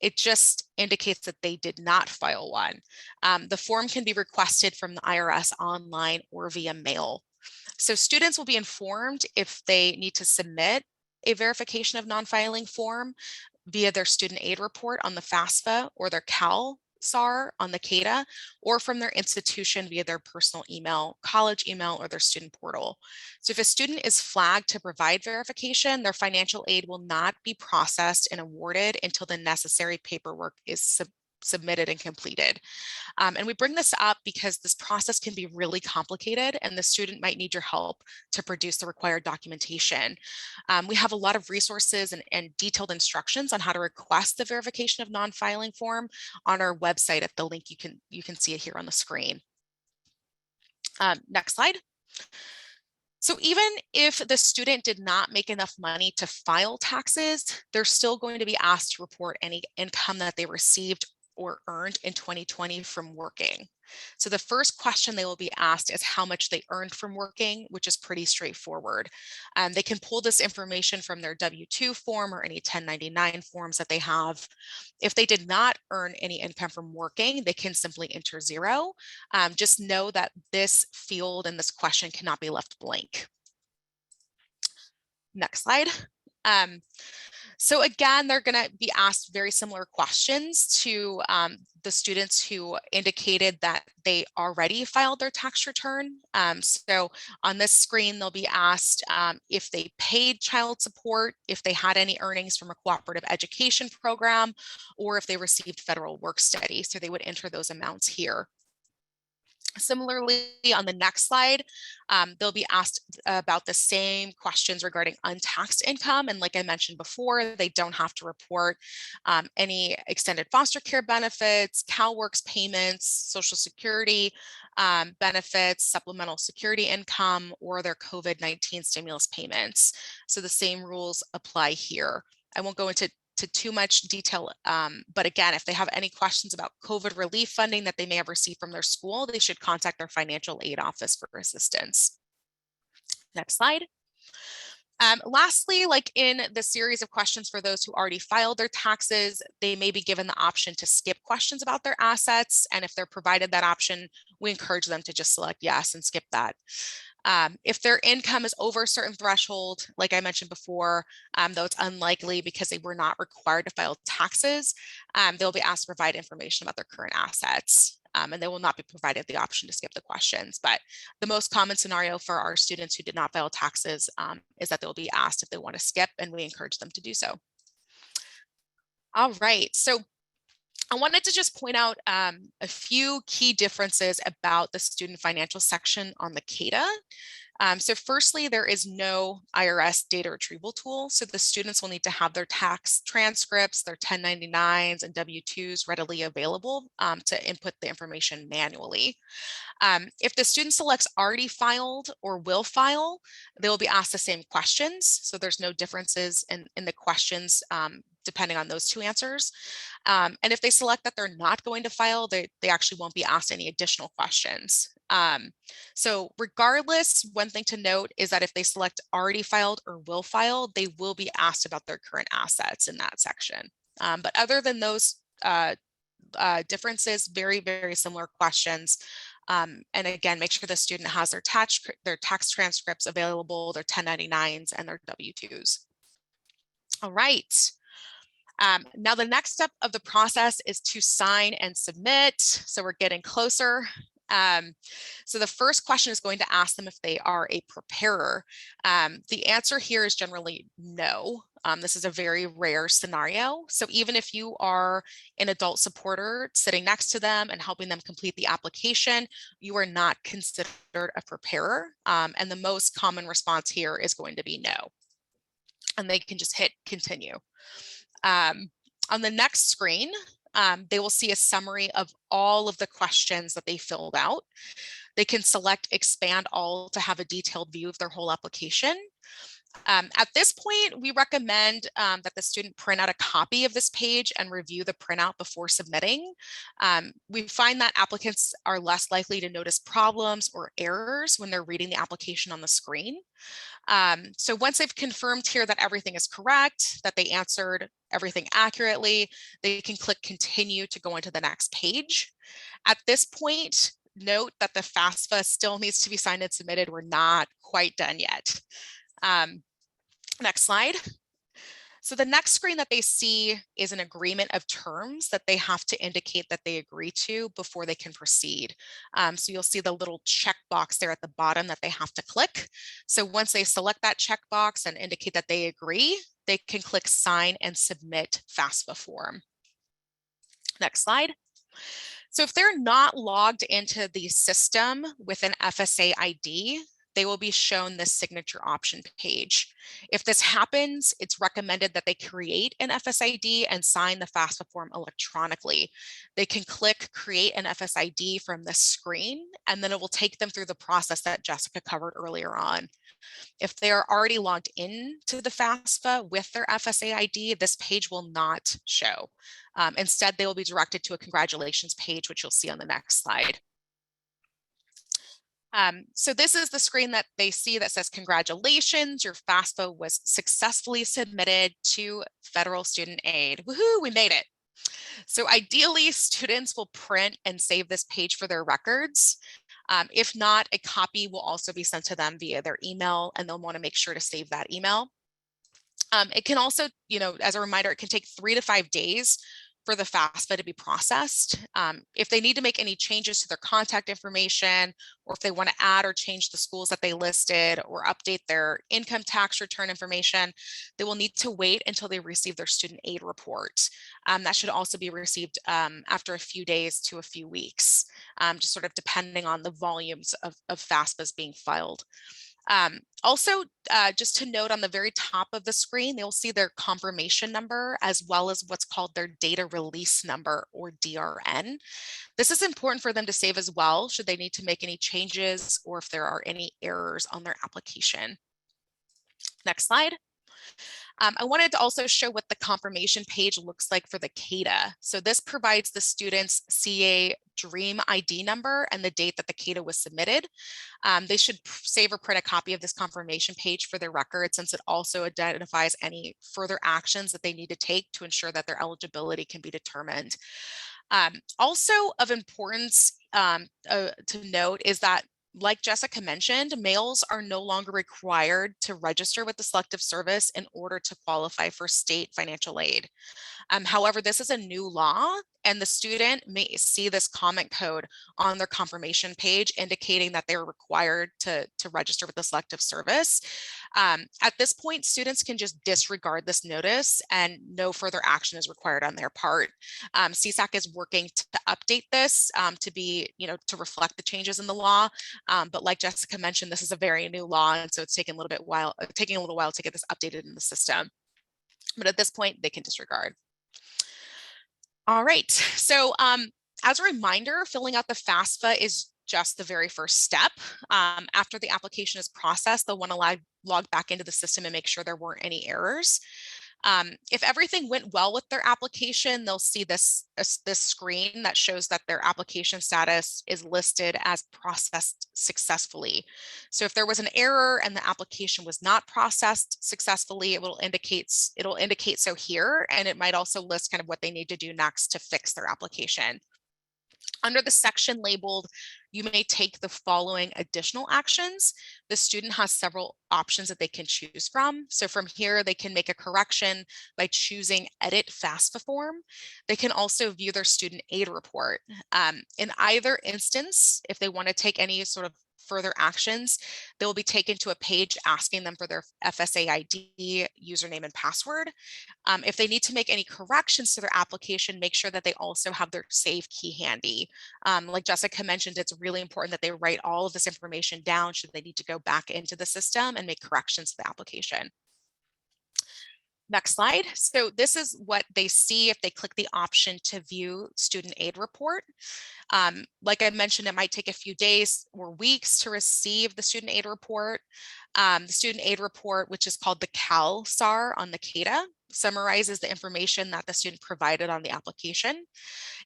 It just indicates that they did not file one. The form can be requested from the IRS online or via mail. So students will be informed if they need to submit a verification of non-filing form via their student aid report on the FAFSA or their CAL SAR on the CADA, or from their institution via their personal email, college email, or their student portal. So if a student is flagged to provide verification, their financial aid will not be processed and awarded until the necessary paperwork is submitted and completed. And we bring this up because this process can be really complicated and the student might need your help to produce the required documentation. We have a lot of resources and detailed instructions on how to request the verification of non-filing form on our website at the link you can see it here on the screen. Next slide. So even if the student did not make enough money to file taxes, they're still going to be asked to report any income that they received or earned in 2020 from working. So the first question they will be asked is how much they earned from working, which is pretty straightforward. They can pull this information from their W-2 form or any 1099 forms that they have. If they did not earn any income from working, they can simply enter 0. Just know that this field and this question cannot be left blank. Next slide. So again, they're going to be asked very similar questions to the students who indicated that they already filed their tax return. So on this screen, they'll be asked if they paid child support, if they had any earnings from a cooperative education program, or if they received federal work study. So they would enter those amounts here. Similarly, on the next slide, they'll be asked about the same questions regarding untaxed income. And like I mentioned before, they don't have to report any extended foster care benefits, CalWORKs payments, Social Security benefits, supplemental security income, or their COVID-19 stimulus payments. So the same rules apply here. I won't go into too much detail. But again, if they have any questions about COVID relief funding that they may have received from their school, they should contact their financial aid office for assistance. Next slide. Lastly, like in the series of questions for those who already filed their taxes, they may be given the option to skip questions about their assets. And if they're provided that option, we encourage them to just select yes and skip that. If their income is over a certain threshold, like I mentioned before, though it's unlikely because they were not required to file taxes, they'll be asked to provide information about their current assets. And they will not be provided the option to skip the questions. But the most common scenario for our students who did not file taxes is that they'll be asked if they want to skip, and we encourage them to do so. All right, so I wanted to just point out a few key differences about the student financial section on the CADA. So firstly, there is no IRS data retrieval tool. So the students will need to have their tax transcripts, their 1099s and W-2s readily available to input the information manually. If the student selects already filed or will file, they will be asked the same questions. So there's no differences in the questions depending on those two answers. And if they select that they're not going to file, they actually won't be asked any additional questions. So regardless, one thing to note is that if they select already filed or will file, they will be asked about their current assets in that section. But other than those differences, very, very similar questions. And again, make sure the student has their tax transcripts available, their 1099s and their W-2s. All right. Now the next step of the process is to sign and submit. So we're getting closer. So the first question is going to ask them if they are a preparer. The answer here is generally no. This is a very rare scenario. So even if you are an adult supporter sitting next to them and helping them complete the application, you are not considered a preparer. And the most common response here is going to be no. And they can just hit continue. On the next screen, they will see a summary of all of the questions that they filled out. They can select expand all to have a detailed view of their whole application. At this point, we recommend that the student print out a copy of this page and review the printout before submitting. We find that applicants are less likely to notice problems or errors when they're reading the application on the screen. So once they've confirmed here that everything is correct, that they answered everything accurately, they can click continue to go into the next page. At this point, note that the FAFSA still needs to be signed and submitted. We're not quite done yet. Next slide. So the next screen that they see is an agreement of terms that they have to indicate that they agree to before they can proceed. So you'll see the little checkbox there at the bottom that they have to click. So once they select that checkbox and indicate that they agree, they can click sign and submit FAFSA form. Next slide. So if they're not logged into the system with an FSA ID, they will be shown this signature option page. If this happens, it's recommended that they create an FSID and sign the FAFSA form electronically. They can click create an FSID from this screen, and then it will take them through the process that Jessica covered earlier on. If they are already logged in to the FAFSA with their FSA ID, this page will not show. Instead, they will be directed to a congratulations page, which you'll see on the next slide. So this is the screen that they see that says, congratulations, your FAFSA was successfully submitted to federal student aid. Woohoo, we made it. So ideally, students will print and save this page for their records. If not, a copy will also be sent to them via their email, and they'll want to make sure to save that email. It can also, as a reminder, it can take 3 to 5 days for the FAFSA to be processed. If they need to make any changes to their contact information, or if they want to add or change the schools that they listed or update their income tax return information, they will need to wait until they receive their student aid report. That should also be received after a few days to a few weeks, just sort of depending on the volumes of FAFSAs being filed. Also, just to note, on the very top of the screen, they'll see their confirmation number as well as what's called their data release number, or DRN. This is important for them to save as well, should they need to make any changes or if there are any errors on their application. Next slide. I wanted to also show what the confirmation page looks like for the CADA. So this provides the student's CA Dream ID number and the date that the CADA was submitted. They should save or print a copy of this confirmation page for their record, since it also identifies any further actions that they need to take to ensure that their eligibility can be determined. Also of importance to note is that, like Jessica mentioned, males are no longer required to register with the Selective Service in order to qualify for state financial aid. However, this is a new law, and the student may see this comment code on their confirmation page indicating that they're required to register with the Selective Service. At this point, students can just disregard this notice and no further action is required on their part. CSAC is working to update this to be, to reflect the changes in the law. But like Jessica mentioned, this is a very new law, and so it's taking a little while to get this updated in the system. But at this point, they can disregard. All right, so as a reminder, filling out the FAFSA is just the very first step. After the application is processed, they'll want to log back into the system and make sure there weren't any errors. If everything went well with their application, they'll see this screen that shows that their application status is listed as processed successfully. So if there was an error and the application was not processed successfully, it'll indicate so here, and it might also list kind of what they need to do next to fix their application. Under the section labeled, you may take the following additional actions. The student has several options that they can choose from. So from here, they can make a correction by choosing Edit FAFSA form. They can also view their student aid report. In either instance, if they want to take any sort of further actions, they will be taken to a page asking them for their FSA ID, username, and password. If they need to make any corrections to their application, make sure that they also have their save key handy. Like Jessica mentioned, it's really important that they write all of this information down should they need to go back into the system and make corrections to the application. Next slide. So this is what they see if they click the option to view student aid report. Like I mentioned, it might take a few days or weeks to receive the student aid report. The student aid report, which is called the CalSAR on the CADA, summarizes the information that the student provided on the application.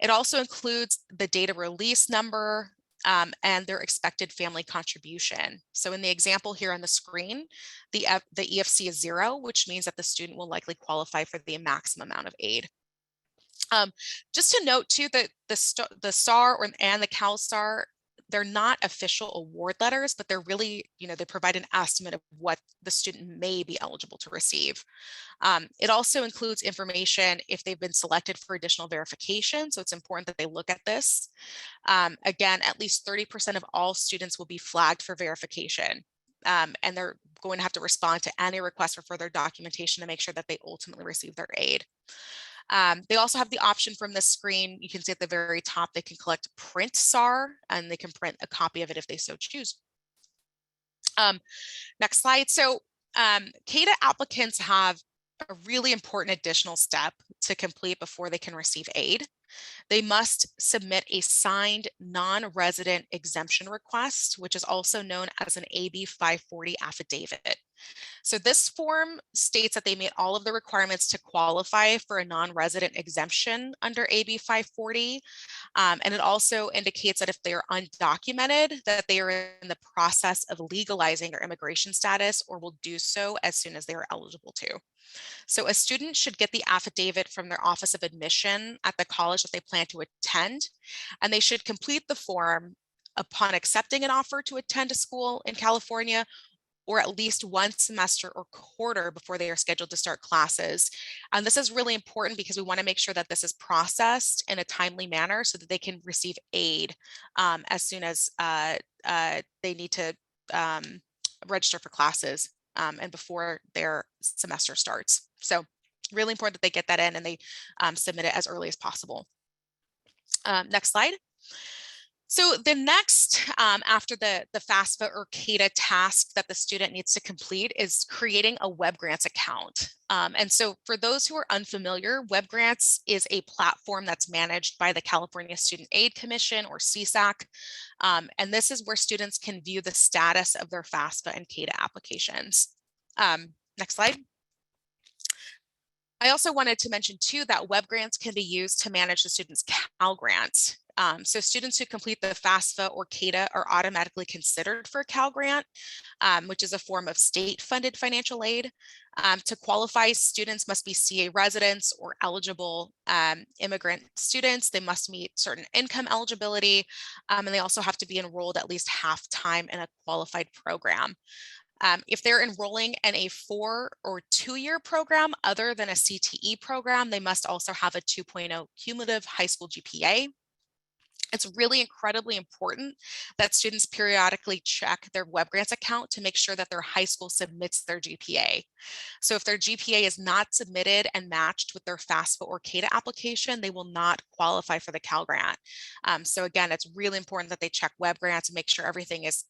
It also includes the data release number, and their expected family contribution. So in the example here on the screen, the EFC is 0, which means that the student will likely qualify for the maximum amount of aid. Just to note too that the SAR and the CalSAR, they're not official award letters, but they're really, they provide an estimate of what the student may be eligible to receive. It also includes information if they've been selected for additional verification. So it's important that they look at this. Again, at least 30% of all students will be flagged for verification. And they're going to have to respond to any request for further documentation to make sure that they ultimately receive their aid. They also have the option from this screen. You can see at the very top, they can collect print SAR, and they can print a copy of it if they so choose. Next slide. So CADA applicants have a really important additional step to complete before they can receive aid. They must submit a signed non-resident exemption request, which is also known as an AB 540 affidavit. So this form states that they meet all of the requirements to qualify for a non-resident exemption under AB 540. And it also indicates that if they are undocumented, that they are in the process of legalizing their immigration status or will do so as soon as they are eligible to. So a student should get the affidavit from their office of admission at the college that they plan to attend, and they should complete the form upon accepting an offer to attend a school in California, or at least one semester or quarter before they are scheduled to start classes. And this is really important because we want to make sure that this is processed in a timely manner so that they can receive aid as soon as they need to register for classes and before their semester starts. So really important that they get that in and they submit it as early as possible. Next slide. So the next, after the FAFSA or CADA task that the student needs to complete is creating a Web Grants account. And so for those who are unfamiliar, Web Grants is a platform that's managed by the California Student Aid Commission, or CSAC. And this is where students can view the status of their FAFSA and CADA applications. Next slide. I also wanted to mention too that Web Grants can be used to manage the students' Cal Grants. So students who complete the FAFSA or CADA are automatically considered for a Cal Grant, which is a form of state-funded financial aid. To qualify, students must be CA residents or eligible immigrant students. They must meet certain income eligibility, and they also have to be enrolled at least half-time in a qualified program. If they're enrolling in a 4 or 2-year program other than a CTE program, they must also have a 2.0 cumulative high school GPA. It's really incredibly important that students periodically check their Web Grants account to make sure that their high school submits their GPA. So if their GPA is not submitted and matched with their FAFSA or CADA application, they will not qualify for the Cal Grant. So again, it's really important that they check Web Grants and make sure everything is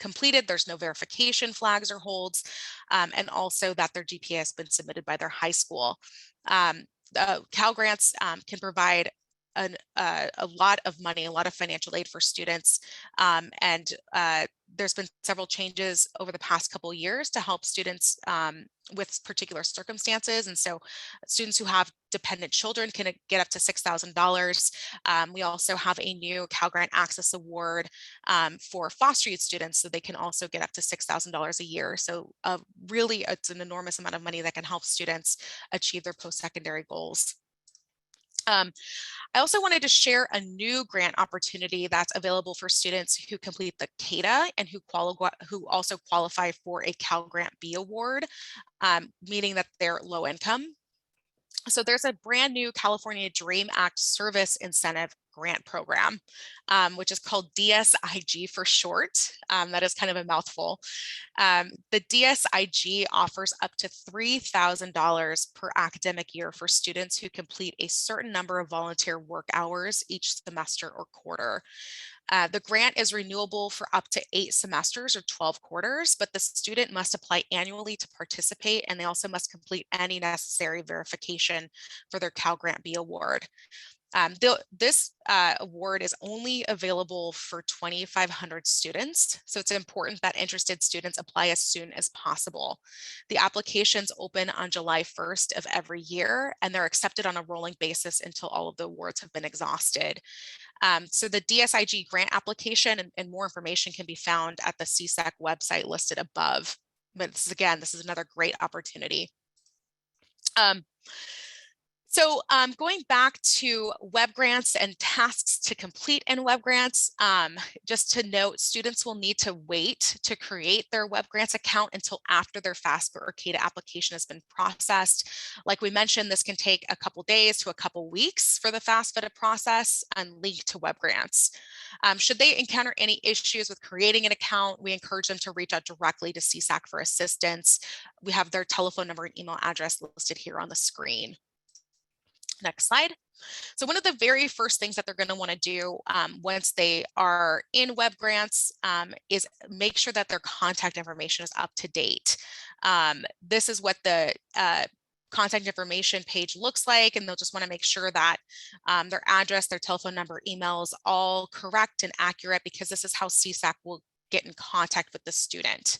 completed. There's no verification flags or holds, and also that their GPA has been submitted by their high school. Cal Grants can provide a lot of money, a lot of financial aid for students. And there's been several changes over the past couple of years to help students with particular circumstances. And so students who have dependent children can get up to $6,000. We also have a new Cal Grant Access Award for foster youth students, so they can also get up to $6,000 a year. So really, it's an enormous amount of money that can help students achieve their post-secondary goals. I also wanted to share a new grant opportunity that's available for students who complete the CADA and who also qualify for a Cal Grant B award, meaning that they're low income. So there's a brand new California DREAM Act Service Incentive Grant Program, which is called DSIG for short. That is kind of a mouthful. The DSIG offers up to $3,000 per academic year for students who complete a certain number of volunteer work hours each semester or quarter. The grant is renewable for up to 8 semesters or 12 quarters, but the student must apply annually to participate, and they also must complete any necessary verification for their Cal Grant B award. This award is only available for 2,500 students, so it's important that interested students apply as soon as possible. The applications open on July 1st of every year, and they're accepted on a rolling basis until all of the awards have been exhausted. So the DSIG grant application and more information can be found at the CSAC website listed above. But this is another great opportunity. So going back to Web Grants and tasks to complete in Web Grants, just to note, students will need to wait to create their Web Grants account until after their FAFSA or CADA application has been processed. Like we mentioned, this can take a couple days to a couple weeks for the FAFSA to process and link to Web Grants. Should they encounter any issues with creating an account, we encourage them to reach out directly to CSAC for assistance. We have their telephone number and email address listed here on the screen. Next slide. So one of the very first things that they're going to want to do once they are in Web Grants is make sure that their contact information is up to date. This is what the contact information page looks like, and they'll just want to make sure that their address, their telephone number, email is all correct and accurate, because this is how CSAC will get in contact with the student.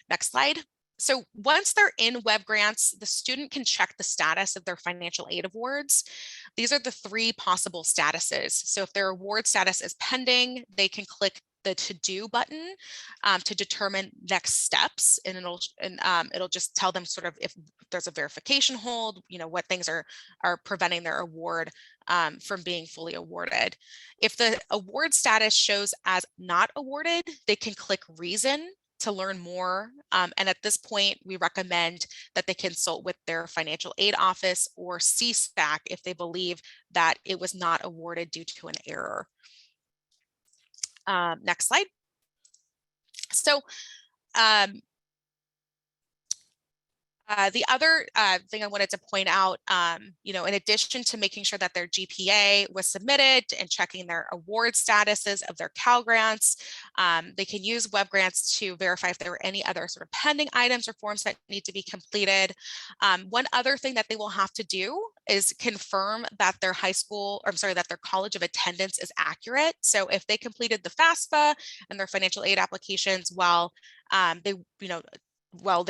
Next slide. So once they're in Web Grants, the student can check the status of their financial aid awards. These are the 3 possible statuses. So if their award status is pending, they can click the to-do button to determine next steps, and it'll just tell them sort of if there's a verification hold, what things are preventing their award from being fully awarded. If the award status shows as not awarded, they can click reason to learn more. And at this point, we recommend that they consult with their financial aid office or CSAC if they believe that it was not awarded due to an error. Next slide. So the other thing I wanted to point out, in addition to making sure that their GPA was submitted and checking their award statuses of their Cal Grants, they can use web grants to verify if there were any other sort of pending items or forms that need to be completed. One other thing that they will have to do is confirm that their that their college of attendance is accurate. So if they completed the FAFSA and their financial aid applications while they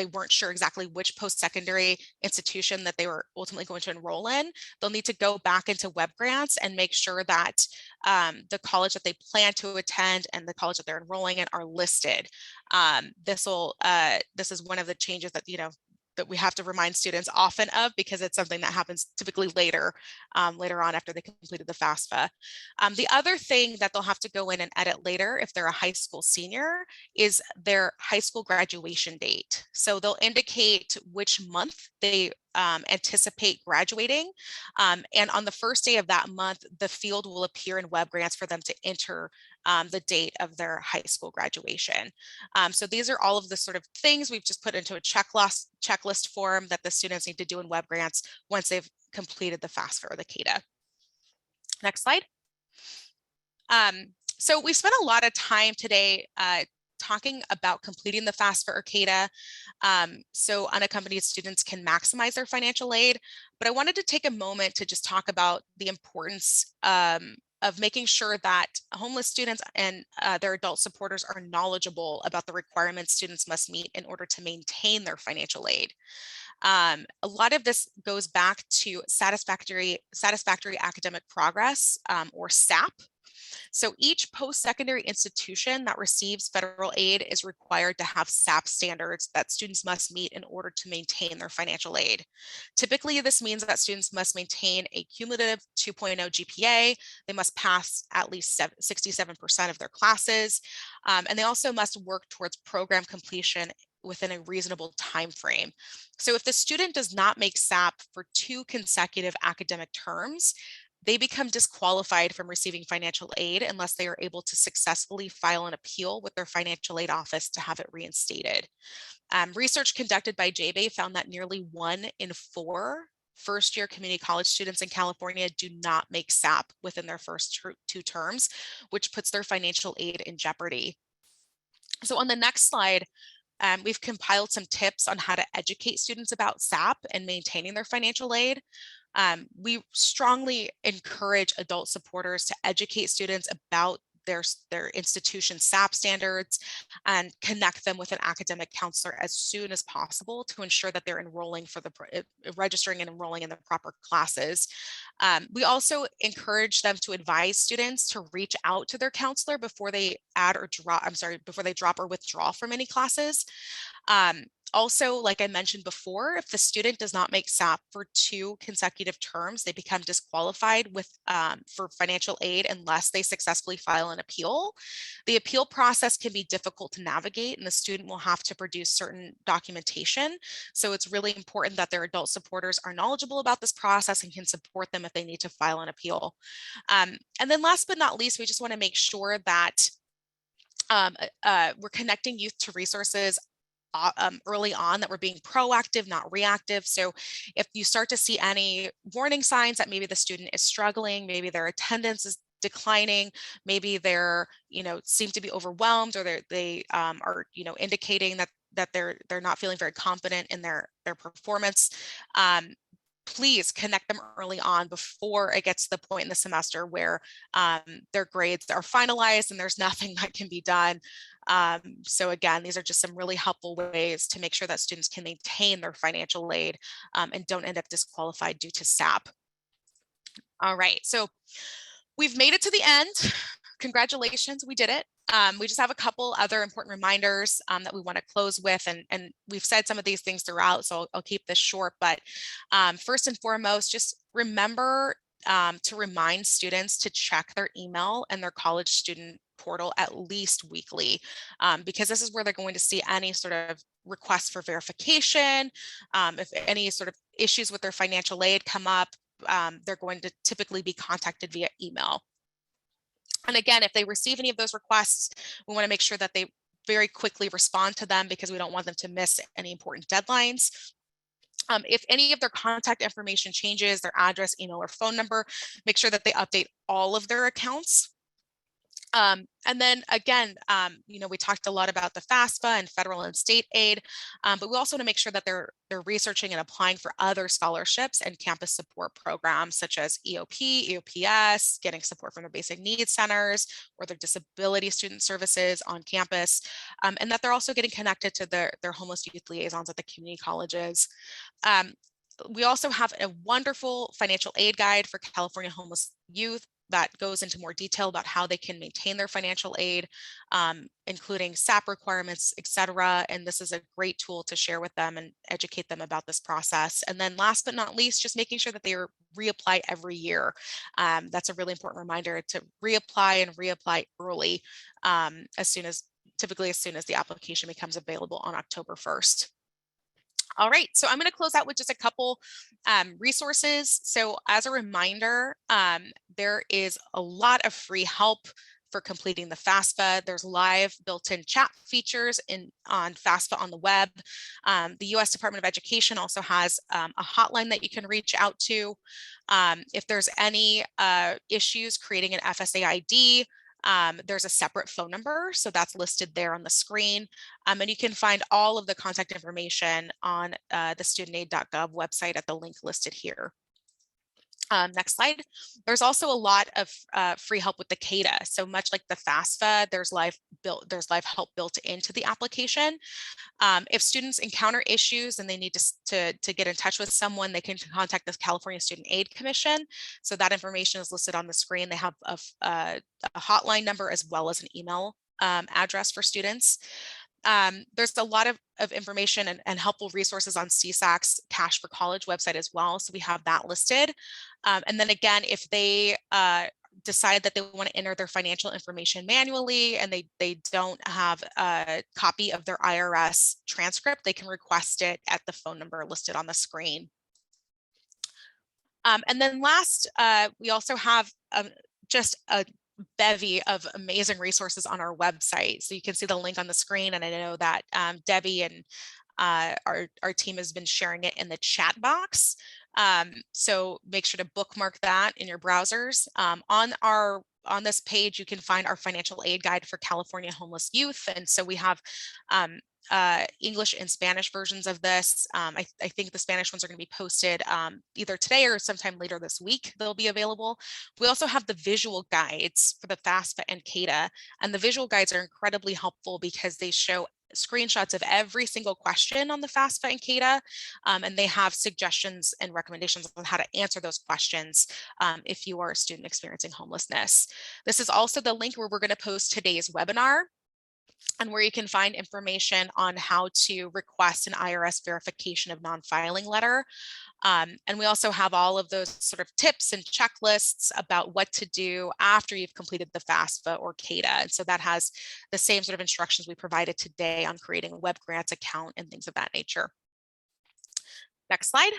weren't sure exactly which post-secondary institution that they were ultimately going to enroll in, they'll need to go back into web grants and make sure that the college that they plan to attend and the college that they're enrolling in are listed. This is one of the changes that that we have to remind students often of, because it's something that happens typically later on after they completed the FAFSA. The other thing that they'll have to go in and edit later if they're a high school senior is their high school graduation date. So they'll indicate which month they anticipate graduating. And on the first day of that month, the field will appear in web grants for them to enter the date of their high school graduation. So these are all of the sort of things we've just put into a checklist form that the students need to do in web grants once they've completed the FAFSA or the CADA. Next slide. So we spent a lot of time today talking about completing the FAFSA or CADA so unaccompanied students can maximize their financial aid. But I wanted to take a moment to just talk about the importance of making sure that homeless students and their adult supporters are knowledgeable about the requirements students must meet in order to maintain their financial aid. A lot of this goes back to satisfactory academic progress, or SAP. So each post-secondary institution that receives federal aid is required to have SAP standards that students must meet in order to maintain their financial aid. Typically, this means that students must maintain a cumulative 2.0 GPA. They must pass at least 67% of their classes, and they also must work towards program completion within a reasonable time frame. So if the student does not make SAP for 2 consecutive academic terms, they become disqualified from receiving financial aid unless they are able to successfully file an appeal with their financial aid office to have it reinstated. Research conducted by JBay found that nearly 1 in 4 first-year community college students in California do not make SAP within their first 2 terms, which puts their financial aid in jeopardy. So on the next slide, we've compiled some tips on how to educate students about SAP and maintaining their financial aid. We strongly encourage adult supporters to educate students about their institution SAP standards and connect them with an academic counselor as soon as possible to ensure that they're registering and enrolling in the proper classes. We also encourage them to advise students to reach out to their counselor before they before they drop or withdraw from any classes. Also, like I mentioned before, if the student does not make SAP for 2 consecutive terms, they become disqualified for financial aid unless they successfully file an appeal. The appeal process can be difficult to navigate, and the student will have to produce certain documentation. So it's really important that their adult supporters are knowledgeable about this process and can support them if they need to file an appeal. And then last but not least, we just want to make sure that we're connecting youth to resources early on, that we're being proactive, not reactive. So if you start to see any warning signs that maybe the student is struggling, maybe their attendance is declining, maybe they're, seem to be overwhelmed, or they are, indicating that they're not feeling very confident in their performance, please connect them early on before it gets to the point in the semester where their grades are finalized and there's nothing that can be done. So again, these are just some really helpful ways to make sure that students can maintain their financial aid and don't end up disqualified due to SAP. All right, so we've made it to the end. Congratulations, we did it. We just have a couple other important reminders that we want to close with, and we've said some of these things throughout, so I'll keep this short, but first and foremost, just remember to remind students to check their email and their college student portal at least weekly, because this is where they're going to see any sort of requests for verification. If any sort of issues with their financial aid come up, they're going to typically be contacted via email. And again, if they receive any of those requests, we want to make sure that they very quickly respond to them, because we don't want them to miss any important deadlines. If any of their contact information changes, their address, email, or phone number, make sure that they update all of their accounts. And then again, we talked a lot about the FAFSA and federal and state aid, but we also want to make sure that they're researching and applying for other scholarships and campus support programs such as EOP, EOPS, getting support from the basic needs centers or their disability student services on campus, and that they're also getting connected to their homeless youth liaisons at the community colleges. We also have a wonderful financial aid guide for California homeless youth that goes into more detail about how they can maintain their financial aid, including SAP requirements, etc. And this is a great tool to share with them and educate them about this process. And then last but not least, just making sure that they reapply every year. That's a really important reminder to reapply and reapply early, typically as soon as the application becomes available on October 1st. All right, so I'm going to close out with just a couple resources. So as a reminder, there is a lot of free help for completing the FAFSA. There's live built-in chat features on FAFSA on the web. The U.S. Department of Education also has a hotline that you can reach out to. If there's any issues creating an FSA ID, there's a separate phone number, so that's listed there on the screen. And you can find all of the contact information on the studentaid.gov website at the link listed here. Next slide. There's also a lot of free help with the CADA. So much like the FAFSA, there's live help built into the application. If students encounter issues and they need to get in touch with someone, they can contact the California Student Aid Commission. So that information is listed on the screen. They have a hotline number as well as an email address for students. There's a lot of information and helpful resources on CSAC's Cash for College website as well. So we have that listed. And then again, if they decide that they want to enter their financial information manually and they don't have a copy of their IRS transcript, they can request it at the phone number listed on the screen. And then last, we also have just a bevy of amazing resources on our website. So you can see the link on the screen, and I know that Debbie and our team has been sharing it in the chat box. So make sure to bookmark that in your browsers. On this page, you can find our financial aid guide for California homeless youth. And so we have English and Spanish versions of this. I think the Spanish ones are going to be posted either today or sometime later this week. They'll be available. We also have the visual guides for the FAFSA and CADA, and the visual guides are incredibly helpful because they show screenshots of every single question on the FAFSA and CADA, and they have suggestions and recommendations on how to answer those questions if you are a student experiencing homelessness. This is also the link where we're going to post today's webinar, and where you can find information on how to request an IRS verification of non-filing letter. And we also have all of those sort of tips and checklists about what to do after you've completed the FAFSA or CADA. And so that has the same sort of instructions we provided today on creating a web grants account and things of that nature. Next slide.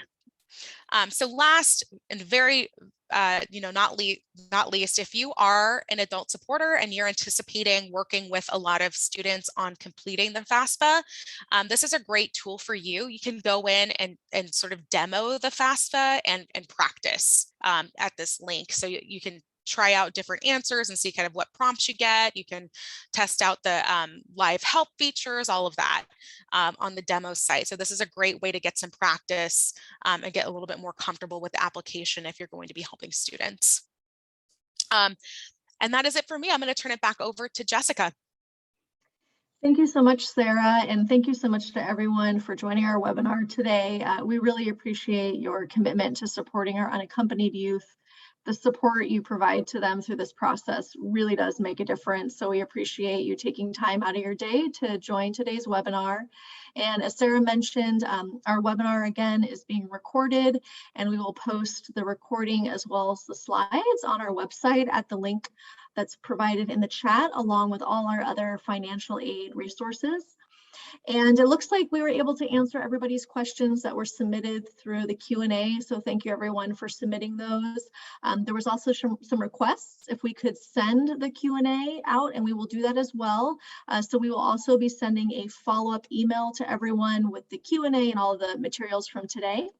So last and very, not least, if you are an adult supporter and you're anticipating working with a lot of students on completing the FAFSA, this is a great tool for you. You can go in and sort of demo the FAFSA and practice at this link. So you can try out different answers and see kind of what prompts you get. You can test out the live help features, all of that on the demo site. So this is a great way to get some practice and get a little bit more comfortable with the application if you're going to be helping students. And that is it for me. I'm going to turn it back over to Jessica. Thank you so much, Sarah, and thank you so much to everyone for joining our webinar today. We really appreciate your commitment to supporting our unaccompanied youth. the support you provide to them through this process really does make a difference. So we appreciate you taking time out of your day to join today's webinar. And as Sarah mentioned, our webinar again is being recorded, and we will post the recording as well as the slides on our website at the link that's provided in the chat, along with all our other financial aid resources. And it looks like we were able to answer everybody's questions that were submitted through the Q&A. So thank you everyone for submitting those. There was also some requests if we could send the Q&A out, and we will do that as well. So we will also be sending a follow-up email to everyone with the Q&A and all of the materials from today.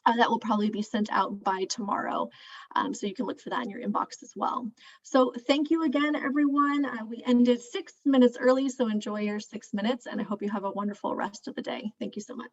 That will probably be sent out by tomorrow. So you can look for that in your inbox as well. So thank you again, everyone. We ended 6 minutes early, so enjoy your 6 minutes, and I hope you have a wonderful rest of the day. Thank you so much.